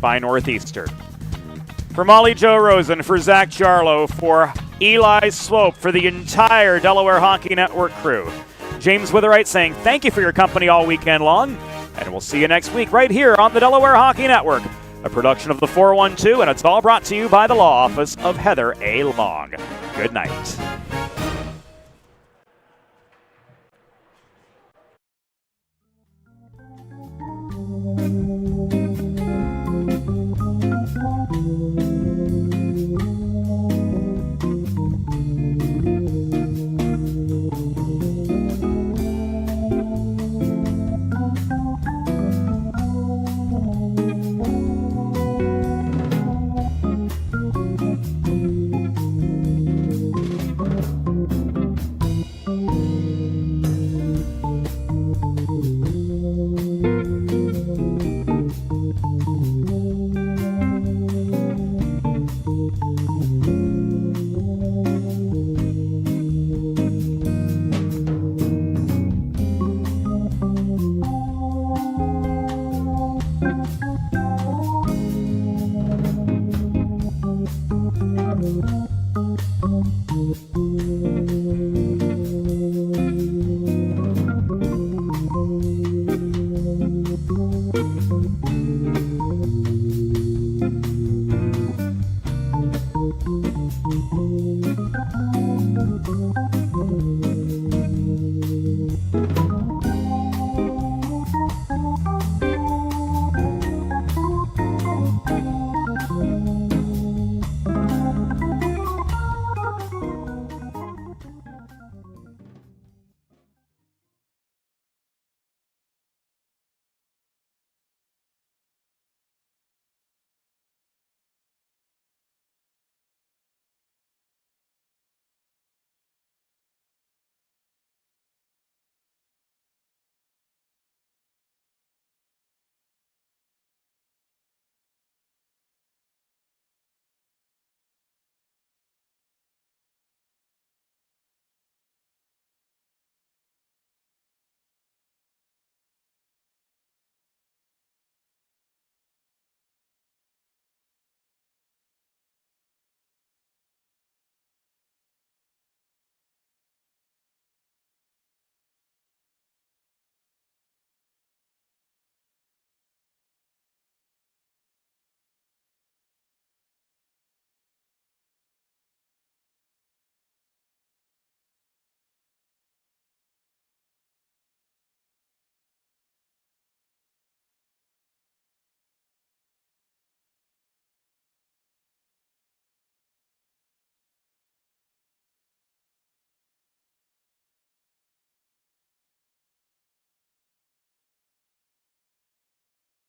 by Northeastern. For Molly Jo Rosen, for Zach Jarlow, for Eli Swope, for the entire Delaware Hockey Network crew, James Witherite saying thank you for your company all weekend long, and we'll see you next week right here on the Delaware Hockey Network, a production of the 412, and it's all brought to you by the law office of Heather A. Long. Good night.